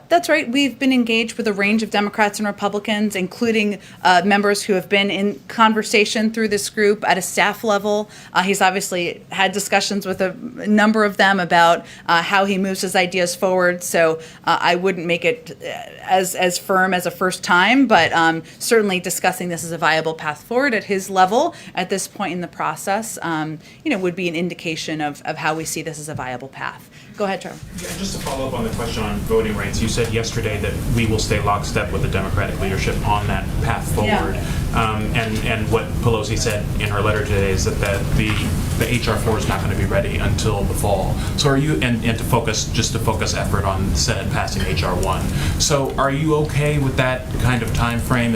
That's right. We've been engaged with a range of Democrats and Republicans, including members who have been in conversation through this group at a staff level. He's obviously had discussions with a number of them about how he moves his ideas forward. So I wouldn't make it as firm as a first time, but certainly discussing this as a viable path forward at his level at this point in the process, would be an indication of how we see this as a viable path. Go ahead, Trevor. Yeah, just to follow up on the question on voting rights, you said yesterday that we will stay lockstep with the Democratic leadership on that path forward. And what Pelosi said in her letter today is that the HR 4 is not going to be ready until the fall. So are you, and to focus effort on the Senate passing HR 1. So are you okay with that kind of time frame,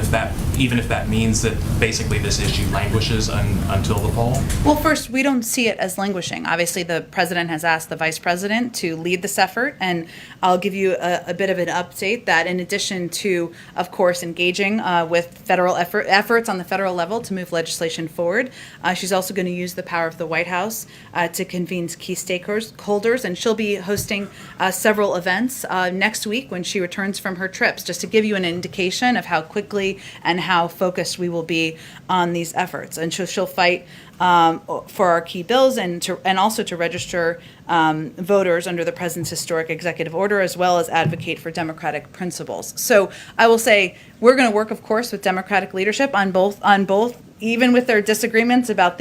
even if that means that basically this issue languishes until the fall? Well, first, we don't see it as languishing. Obviously, the president has asked the vice president to lead this effort, and I'll give you a bit of an update that in addition to, of course, engaging with federal efforts on the federal level to move legislation forward, she's also going to use the power of the White House to convene key stakeholders, and she'll be hosting several events next week when she returns from her trips, just to give you an indication of how quickly and how focused we will be on these efforts. And she'll fight for our key bills and also to register voters under the president's historic executive order, as well as advocate for democratic principles. So I will say we're going to work, of course, with Democratic leadership on both, even with their disagreements about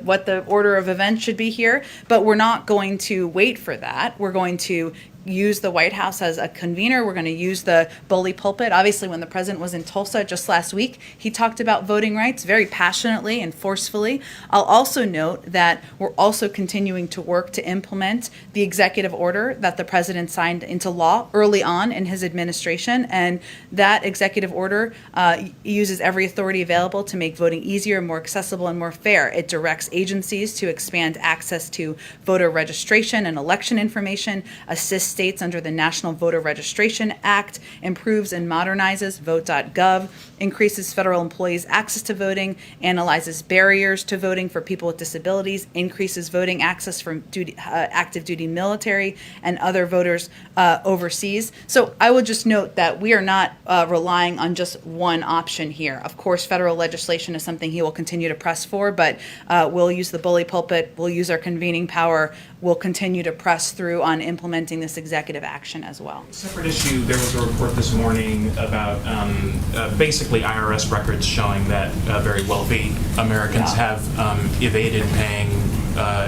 what the order of events should be here. But we're not going to wait for that. We're going to use the White House as a convener. We're going to use the bully pulpit. Obviously, when the president was in Tulsa just last week, he talked about voting rights very passionately and forcefully. I'll also note that we're also continuing to work to implement the executive order that the president signed into law early on in his administration. And that executive order uses every authority available to make voting easier, more accessible, and more fair. It directs agencies to expand access to voter registration and election information, assist states under the National Voter Registration Act, improves and modernizes vote.gov, increases federal employees' access to voting, analyzes barriers to voting for people with disabilities, increases voting access for active duty military and other voters overseas. So I will just note that we are not relying on just one option here. Of course, federal legislation is something he will continue to press for, but we'll use the bully pulpit, we'll use our convening power, we'll continue to press through on implementing this executive action as well. Separate issue, there was a report this morning about basically IRS records showing that very wealthy Americans have evaded paying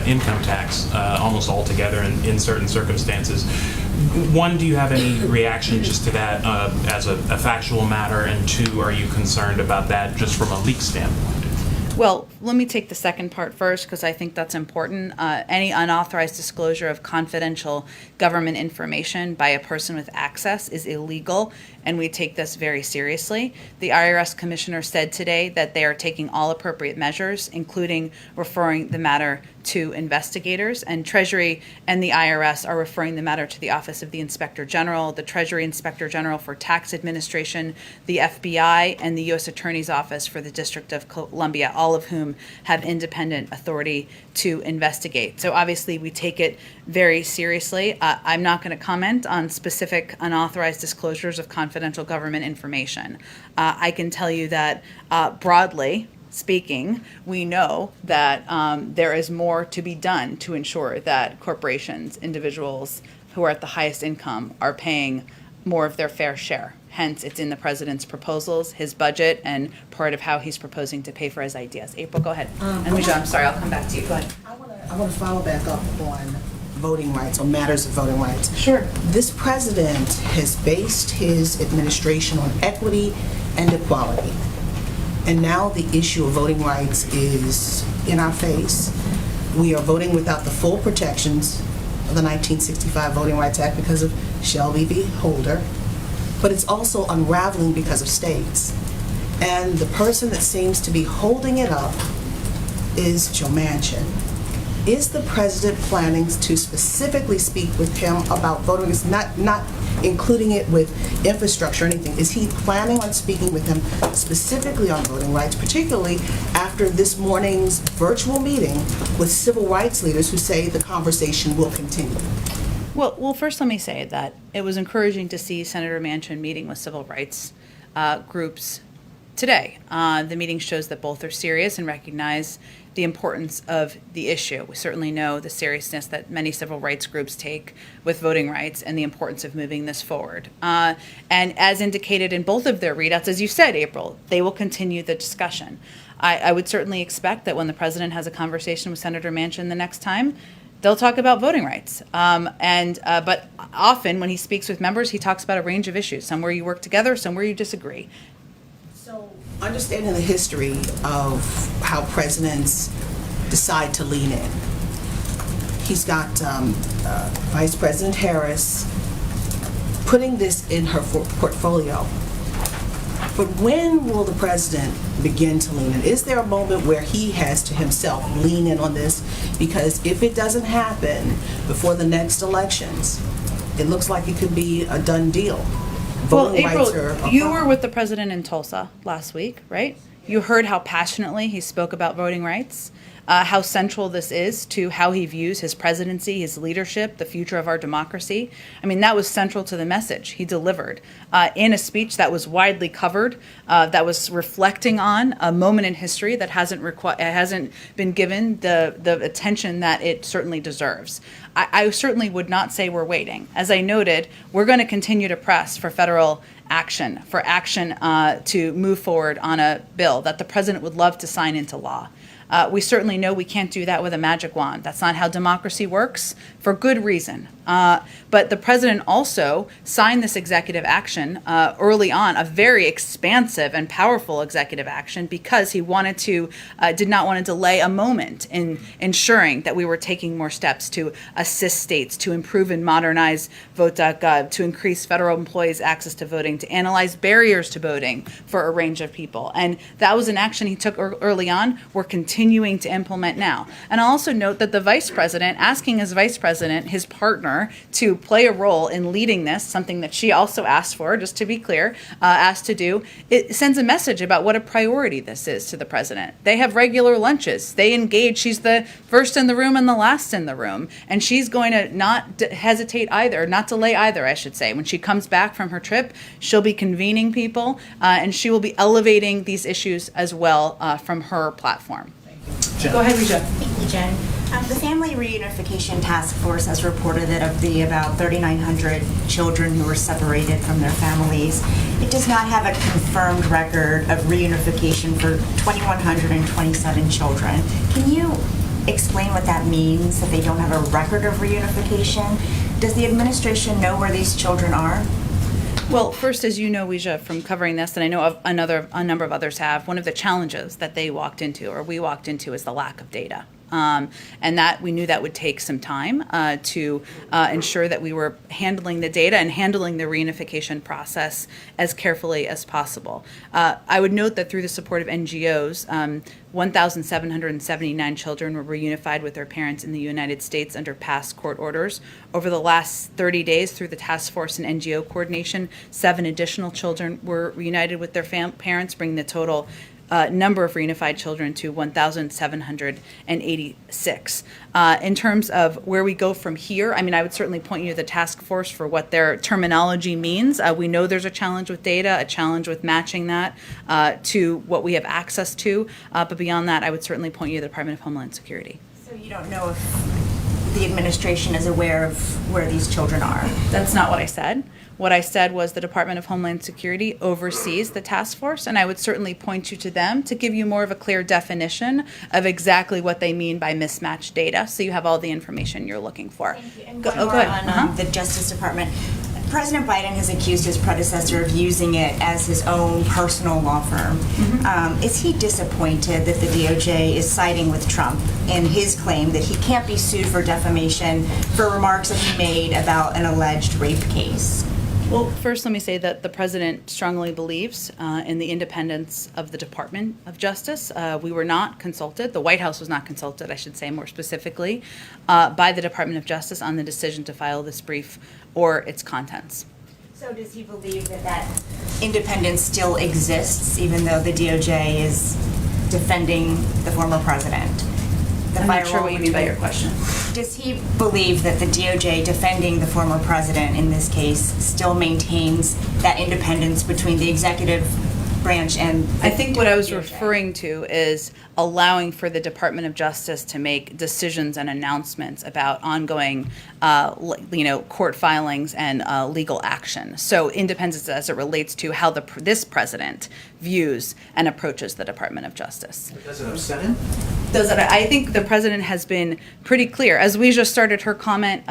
income tax almost altogether in certain circumstances. One, do you have any reaction just to that as a factual matter? And two, are you concerned about that just from a leak standpoint? Well, let me take the second part first because I think that's important. Any unauthorized disclosure of confidential government information by a person with access is illegal, and we take this very seriously. The IRS commissioner said today that they are taking all appropriate measures, including referring the matter to investigators, and Treasury and the IRS are referring the matter to the Office of the Inspector General, the Treasury Inspector General for Tax Administration, the FBI, and the U.S. Attorney's Office for the District of Columbia, all of whom have independent authority to investigate. So obviously we take it very seriously. I'm not going to comment on specific unauthorized disclosures of confidential government information. I can tell you that broadly speaking, we know that there is more to be done to ensure that corporations, individuals who are at the highest income are paying more of their fair share. Hence, it's in the president's proposals, his budget, and part of how he's proposing to pay for his ideas. April, go ahead. And Michelle, I'm sorry, I'll come back to you. Go ahead. I want to follow back up on voting rights, on matters of voting rights. Sure. This president has based his administration on equity and equality. And now the issue of voting rights is in our face. We are voting without the full protections of the 1965 Voting Rights Act because of Shelby v. Holder, but it's also unraveling because of states. And the person that seems to be holding it up is Joe Manchin. Is the president planning to specifically speak with him about voting rights, not including it with infrastructure or anything? Is he planning on speaking with him specifically on voting rights, particularly after this morning's virtual meeting with civil rights leaders who say the conversation will continue? Well, first let me say that it was encouraging to see Senator Manchin meeting with civil rights groups today. The meeting shows that both are serious and recognize the importance of the issue. We certainly know the seriousness that many civil rights groups take with voting rights and the importance of moving this forward. And as indicated in both of their readouts, as you said, April, they will continue the discussion. I would certainly expect that when the president has a conversation with Senator Manchin the next time, they'll talk about voting rights. But often when he speaks with members, he talks about a range of issues, some where you work together, some where you disagree. Understanding the history of how presidents decide to lean in. He's got Vice President Harris putting this in her portfolio. But when will the president begin to lean in? Is there a moment where he has to himself lean in on this? Because if it doesn't happen before the next elections, it looks like it could be a done deal. Well, April, you were with the president in Tulsa last week, right? You heard how passionately he spoke about voting rights, how central this is to how he views his presidency, his leadership, the future of our democracy. I mean, that was central to the message he delivered in a speech that was widely covered, that was reflecting on a moment in history that hasn't been given the attention that it certainly deserves. I certainly would not say we're waiting. As I noted, we're going to continue to press for federal action, to move forward on a bill that the president would love to sign into law. We certainly know we can't do that with a magic wand. That's not how democracy works, for good reason. But the president also signed this executive action early on, a very expansive and powerful executive action, because he did not want to delay a moment in ensuring that we were taking more steps to assist states, to improve and modernize vote.gov, to increase federal employees' access to voting, to analyze barriers to voting for a range of people. And that was an action he took early on. We're continuing continuing to implement now. And I'll also note that the vice president, asking his vice president, his partner, to play a role in leading this, something that she also asked for, just to be clear, asked to do, it sends a message about what a priority this is to the president. They have regular lunches. They engage. She's the first in the room and the last in the room. And she's going to not hesitate either, not delay either, I should say. When she comes back from her trip, she'll be convening people, and she will be elevating these issues as well from her platform. Go ahead, Rija. Thank you, Jen. The Family Reunification Task Force has reported that of the about 3,900 children who were separated from their families, it does not have a confirmed record of reunification for 2,127 children. Can you explain what that means, that they don't have a record of reunification? Does the administration know where these children are? Well, first, as you know, Ouija, from covering this, and I know of a number of others have, one of the challenges that they walked into, or we walked into, is the lack of data. And that we knew that would take some time to ensure that we were handling the data and handling the reunification process as carefully as possible. I would note that through the support of NGOs, 1,779 children were reunified with their parents in the United States under past court orders. Over the last 30 days, through the task force and NGO coordination, 7 additional children were reunited with their parents, bringing the total number of reunified children to 1,786. In terms of where we go from here, I mean, I would certainly point you to the task force for what their terminology means. We know there's a challenge with data, a challenge with matching that to what we have access to. But beyond that, I would certainly point you to the Department of Homeland Security. So you don't know if the administration is aware of where these children are? That's not what I said. What I said was the Department of Homeland Security oversees the task force, and I would certainly point you to them to give you more of a clear definition of exactly what they mean by mismatched data, so you have all the information you're looking for. Thank you. And go ahead. On the Justice Department. President Biden has accused his predecessor of using it as his own personal law firm. Is he disappointed that the DOJ is siding with Trump in his claim that he can't be sued for defamation for remarks that he made about an alleged rape case? Well, first, let me say that the president strongly believes in the independence of the Department of Justice. We were not consulted, the White House was not consulted, I should say more specifically, by the Department of Justice on the decision to file this brief or its contents. So does he believe that that independence still exists, even though the DOJ is defending the former president? I'm not sure what you mean by your question. Does he believe that the DOJ defending the former president in this case still maintains that independence between the executive branch and I think what I was referring to is allowing for the Department of Justice to make decisions and announcements about ongoing, court filings and legal action. So independence as it relates to how this president views and approaches the Department of Justice. Does it upset him? I think the president has been pretty clear, as we just started her comment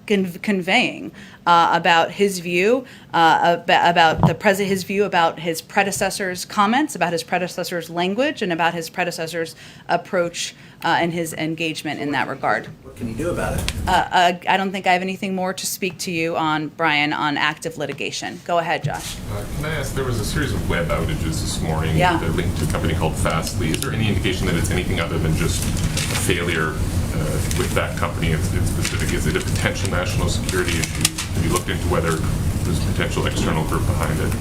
conveying about his view his view about his predecessor's comments, about his predecessor's language, and about his predecessor's approach and his engagement in that regard. What can he do about it? I don't think I have anything more to speak to you on, Brian, on active litigation. Go ahead, Josh. Can I ask, there was a series of web outages this morning. Yeah. They're linked to a company called Fastly. Is there any indication that it's anything other than just a failure with that company in specific? Is it a potential national security issue? Have you looked into whether there's a potential external group behind it?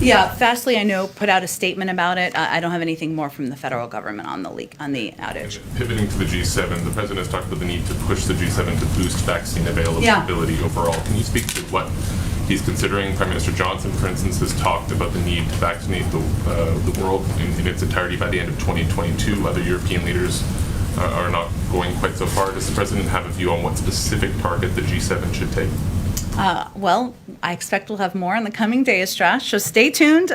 Yeah, Fastly, I know, put out a statement about it. I don't have anything more from the federal government on the outage. Pivoting to the G7, the president has talked about the need to push the G7 to boost vaccine availability overall. Can you speak to what he's considering? Prime Minister Johnson, for instance, has talked about the need to vaccinate the world in its entirety by the end of 2022. Other European leaders are not going quite so far. Does the president have a view on what specific target the G7 should take? Well, I expect we'll have more in the coming days, Josh, so stay tuned.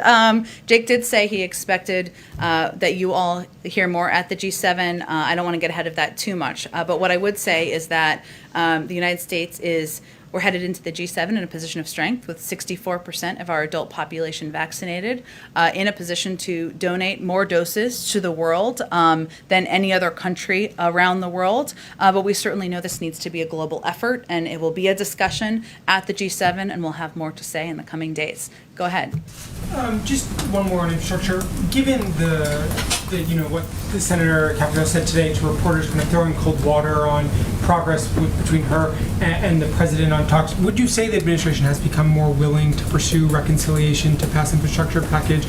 Jake did say he expected that you all hear more at the G7. I don't want to get ahead of that too much, but what I would say is that the United States we're headed into the G7 in a position of strength with 64% of our adult population vaccinated, in a position to donate more doses to the world than any other country around the world. But we certainly know this needs to be a global effort, and it will be a discussion at the G7, and we'll have more to say in the coming days. Go ahead. Just one more on infrastructure. Given what the Senator Capito said today to reporters, kind of throwing cold water on progress between her and the president on talks, would you say the administration has become more willing to pursue reconciliation to pass infrastructure package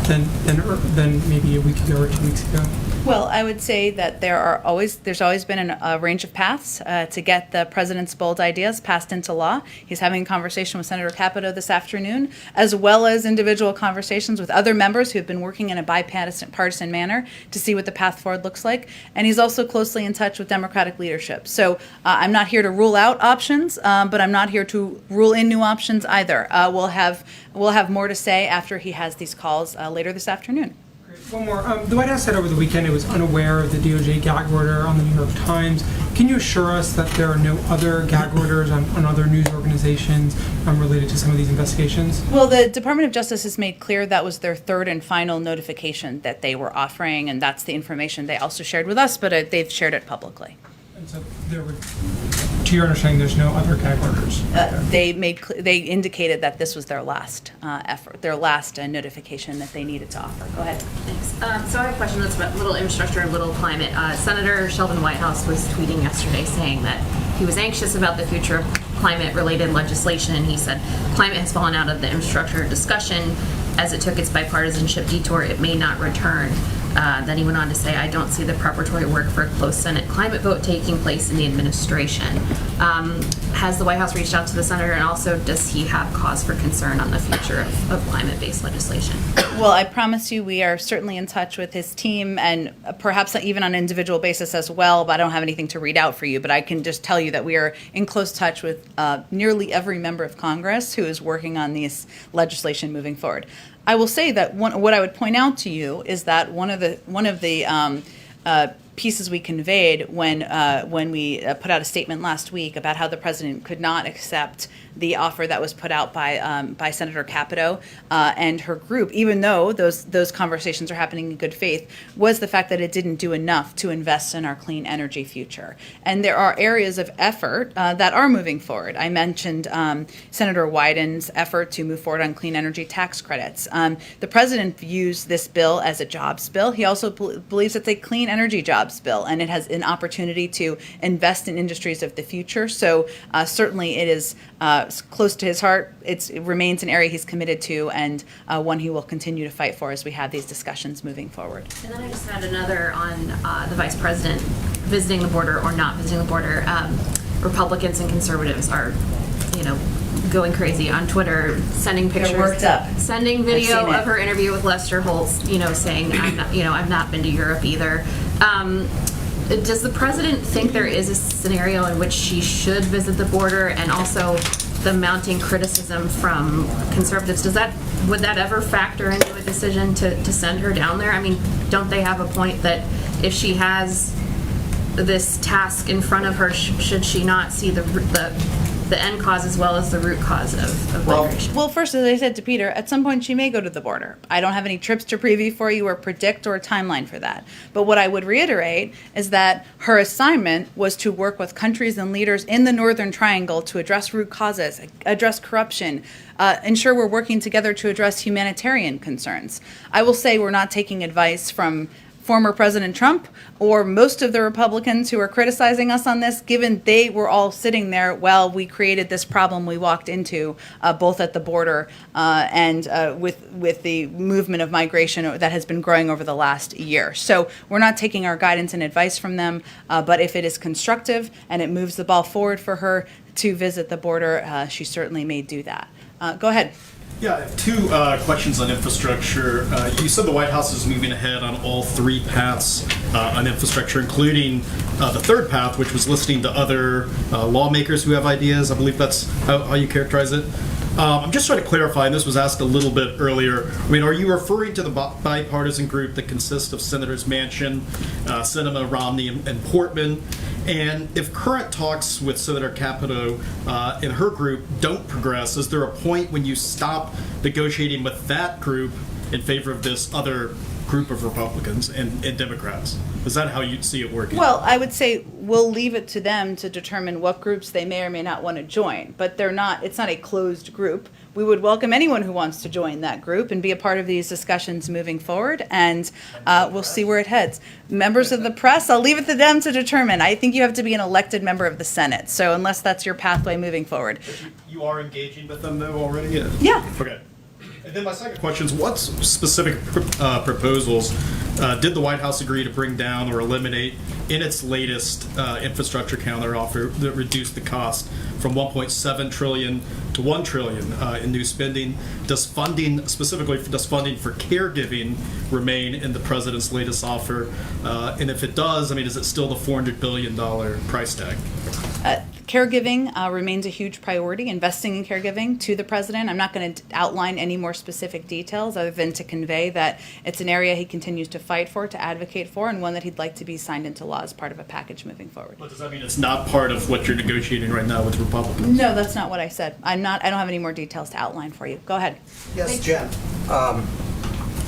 than maybe a week ago or 2 weeks ago? Well, I would say that there's always been a range of paths to get the president's bold ideas passed into law. He's having a conversation with Senator Capito this afternoon, as well as individual conversations with other members who have been working in a bipartisan manner to see what the path forward looks like. And he's also closely in touch with Democratic leadership. So I'm not here to rule out options, but I'm not here to rule in new options either. We'll have more to say after he has these calls later this afternoon. One more. The White House said over the weekend it was unaware of the DOJ gag order on the New York Times. Can you assure us that there are no other gag orders on other news organizations related to some of these investigations? Well, the Department of Justice has made clear that was their third and final notification that they were offering, and that's the information they also shared with us, but they've shared it publicly. And so to your understanding, there's no other gag orders? They indicated that this was their last effort, their last notification that they needed to offer. Go ahead. Thanks. So I have a question that's about little infrastructure, little climate. Senator Sheldon Whitehouse was tweeting yesterday saying that he was anxious about the future of climate-related legislation, and he said climate has fallen out of the infrastructure discussion. As it took its bipartisanship detour, it may not return. Then he went on to say, I don't see the preparatory work for a close Senate climate vote taking place in the administration. Has the White House reached out to the senator, and also does he have cause for concern on the future of climate-based legislation? Well, I promise you we are certainly in touch with his team, and perhaps even on an individual basis as well, but I don't have anything to read out for you. But I can just tell you that we are in close touch with nearly every member of Congress who is working on this legislation moving forward. I will say that what I would point out to you is that one of the pieces we conveyed when we put out a statement last week about how the president could not accept the offer that was put out by Senator Capito and her group, even though those conversations are happening in good faith, was the fact that it didn't do enough to invest in our clean energy future. And there are areas of effort that are moving forward. I mentioned Senator Wyden's effort to move forward on clean energy tax credits. The president views this bill as a jobs bill. He also believes it's a clean energy jobs bill, and it has an opportunity to invest in industries of the future. So certainly it is close to his heart. It remains an area he's committed to, and one he will continue to fight for as we have these discussions moving forward. And then I just had another on the vice president visiting the border or not visiting the border. Republicans and conservatives are, going crazy on Twitter, sending pictures, they're worked up, sending video of her interview with Lester Holtz, saying I've not been to Europe either. Does the president think there is a scenario in which she should visit the border, and also the mounting criticism from conservatives? Would that ever factor into a decision to send her down there? I mean, don't they have a point that if she has this task in front of her, should she not see the end cause as well as the root cause of migration? Well, first, as I said to Peter, at some point she may go to the border. I don't have any trips to preview for you or predict or a timeline for that. But what I would reiterate is that her assignment was to work with countries and leaders in the Northern Triangle to address root causes, address corruption, ensure we're working together to address humanitarian concerns. I will say we're not taking advice from former President Trump or most of the Republicans who are criticizing us on this, given they were all sitting there while we created this problem we walked into, both at the border and with the movement of migration that has been growing over the last year. So we're not taking our guidance and advice from them, but if it is constructive and it moves the ball forward for her to visit the border, she certainly may do that. Go ahead. Yeah, I have two questions on infrastructure. You said the White House is moving ahead on all three paths on infrastructure, including the third path, which was listening to other lawmakers who have ideas. I believe that's how you characterize it. I'm just trying to clarify, and this was asked a little bit earlier. I mean, are you referring to the bipartisan group that consists of Senators Manchin, Sinema, Romney, and Portman? And if current talks with Senator Capito and her group don't progress, is there a point when you stop negotiating with that group in favor of this other group of Republicans and Democrats? Is that how you see it working? Well, I would say we'll leave it to them to determine what groups they may or may not want to join, but it's not a closed group. we would welcome anyone who wants to join that group and be a part of these discussions moving forward, and we'll see where it heads. Members of the press, I'll leave it to them to determine. I think you have to be an elected member of the Senate, so unless that's your pathway moving forward. You are engaging with them though already? Yeah. Okay. And then my second question is, what specific proposals did the White House agree to bring down or eliminate in its latest infrastructure counteroffer that reduced the cost from $1.7 trillion to $1 trillion in new spending? Does funding for caregiving remain in the president's latest offer? And if it does, I mean, is it still the $400 billion price tag? Caregiving remains a huge priority, investing in caregiving to the president. I'm not going to outline any more specific details other than to convey that it's an area he continues to fight for, to advocate for, and one that he'd like to be signed into law as part of a package moving forward. But does that mean it's not part of what you're negotiating right now with Republicans? No, that's not what I said. I don't have any more details to outline for you. Go ahead. Yes, Jen.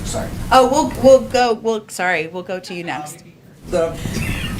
Sorry. Oh, we'll go to you next. The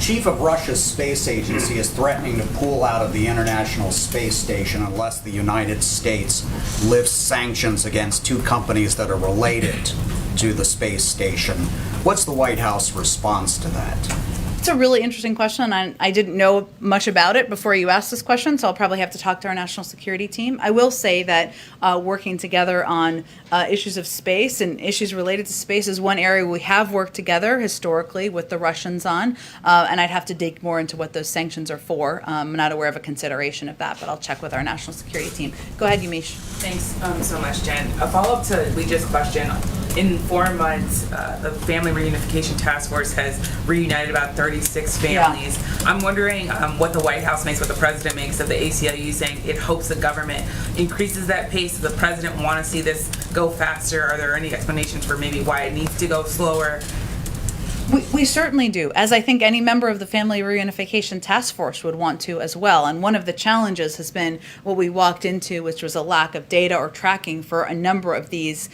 chief of Russia's space agency is threatening to pull out of the International Space Station unless the United States lifts sanctions against two companies that are related to the space station. What's the White House response to that? It's a really interesting question. I didn't know much about it before you asked this question, so I'll probably have to talk to our national security team. I will say that working together on issues of space and issues related to space is one area we have worked together historically with the Russians on, and I'd have to dig more into what those sanctions are for. I'm not aware of a consideration of that, but I'll check with our national security team. Go ahead, Yamiche. Thanks so much, Jen. A follow-up to Leja's question. In 4 months, the Family Reunification Task Force has reunited about 36 families. Yeah. I'm wondering what the White House makes, what the president makes of the ACLU saying it hopes the government increases that pace. Does the president want to see this go faster? Are there any explanations for maybe why it needs to go slower? We certainly do, as I think any member of the Family Reunification Task Force would want to as well. And one of the challenges has been what we walked into, which was a lack of data or tracking for a number of these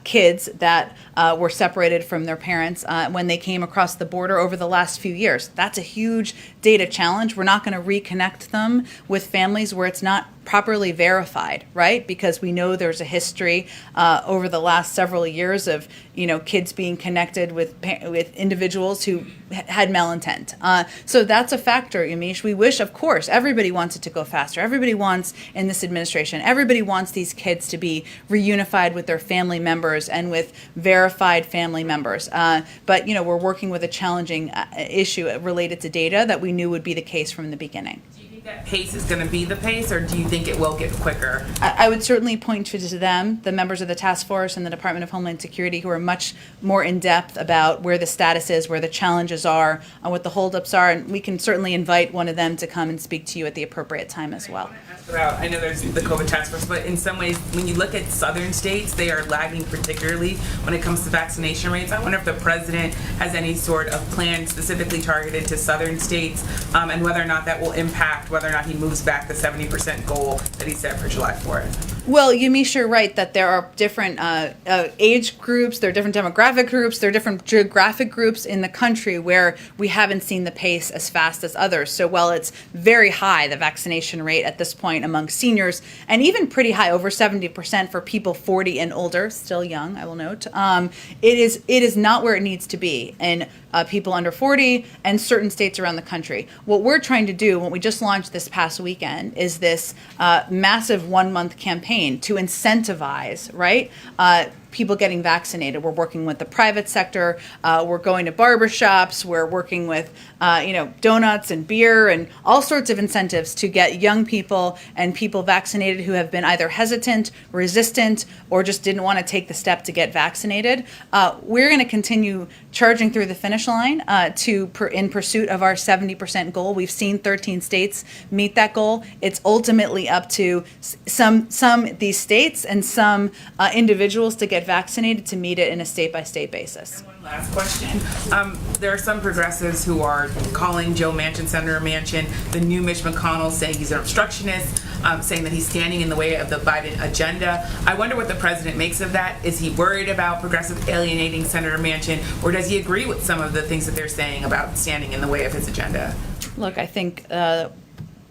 kids that were separated from their parents when they came across the border over the last few years. That's a huge data challenge. We're not going to reconnect them with families where it's not properly verified, right? Because we know there's a history over the last several years of, kids being connected with individuals who had malintent. So that's a factor, Yamiche. We wish, of course, everybody wants it to go faster. Everybody wants, in this administration, everybody wants these kids to be reunified with their family members and with verified family members. But, we're working with a challenging issue related to data that we knew would be the case from the beginning. That pace is going to be the pace, or do you think it will get quicker? I would certainly point to them, the members of the task force and the Department of Homeland Security, who are much more in depth about where the status is, where the challenges are, and what the holdups are. And we can certainly invite one of them to come and speak to you at the appropriate time as well. I know there's the COVID task force, but in some ways, when you look at southern states, they are lagging particularly when it comes to vaccination rates. I wonder if the president has any sort of plan specifically targeted to southern states, and whether or not that will impact whether or not he moves back the 70% goal that he set for July 4th. Well, Yamiche, you're right that there are different age groups, there are different demographic groups, there are different geographic groups in the country where we haven't seen the pace as fast as others. So while it's very high, the vaccination rate at this point among seniors, and even pretty high, over 70% for people 40 and older, still young, I will note, it is not where it needs to be in people under 40 and certain states around the country. What we're trying to do, what we just launched this past weekend, is this massive 1-month campaign to incentivize, right, people getting vaccinated. We're working with the private sector. We're going to barbershops. We're working with, donuts and beer and all sorts of incentives to get young people and people vaccinated who have been either hesitant, resistant, or just didn't want to take the step to get vaccinated. We're going to continue charging through the finish line in pursuit of our 70% goal. We've seen 13 states meet that goal. It's ultimately up to some these states and some individuals to get vaccinated to meet it in a state-by-state basis. And one last question. There are some progressives who are calling Joe Manchin, Senator Manchin, the new Mitch McConnell, saying he's an obstructionist, saying that he's standing in the way of the Biden agenda. I wonder what the president makes of that. Is he worried about progressive alienating Senator Manchin, or does he agree with some of the things that they're saying about standing in the way of his agenda? Look, I think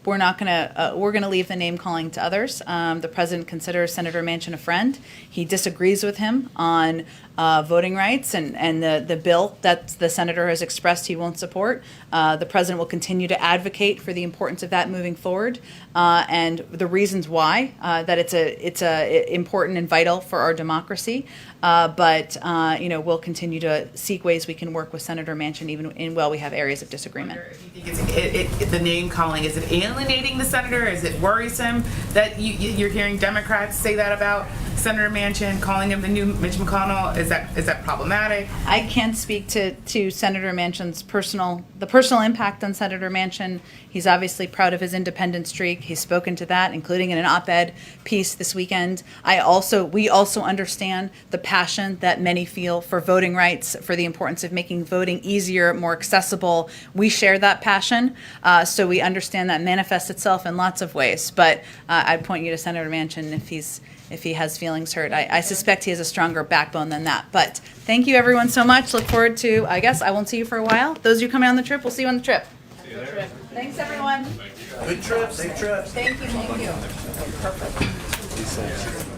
we're not going to, we're going to leave the name calling to others. The president considers Senator Manchin a friend. He disagrees with him on voting rights and the bill that the senator has expressed he won't support. The president will continue to advocate for the importance of that moving forward and the reasons why, that it's important and vital for our democracy. But we'll continue to seek ways we can work with Senator Manchin even while we have areas of disagreement. The name calling, is it alienating the senator? Is it worrisome that you're hearing Democrats say that about Senator Manchin, calling him the new Mitch McConnell? Is that problematic? I can't speak to Senator Manchin's personal impact on Senator Manchin. He's obviously proud of his independent streak. He's spoken to that, including in an op-ed piece this weekend. We also understand the passion that many feel for voting rights, for the importance of making voting easier, more accessible. We share that passion, so we understand that manifests itself in lots of ways. But I'd point you to Senator Manchin if he has feelings hurt. I suspect he has a stronger backbone than that. But thank you everyone so much. Look forward to, I guess I won't see you for a while. Those of you coming on the trip, we'll see you on the trip. See you there. Thanks everyone. Good trip, safe trip. Thank you. Perfect.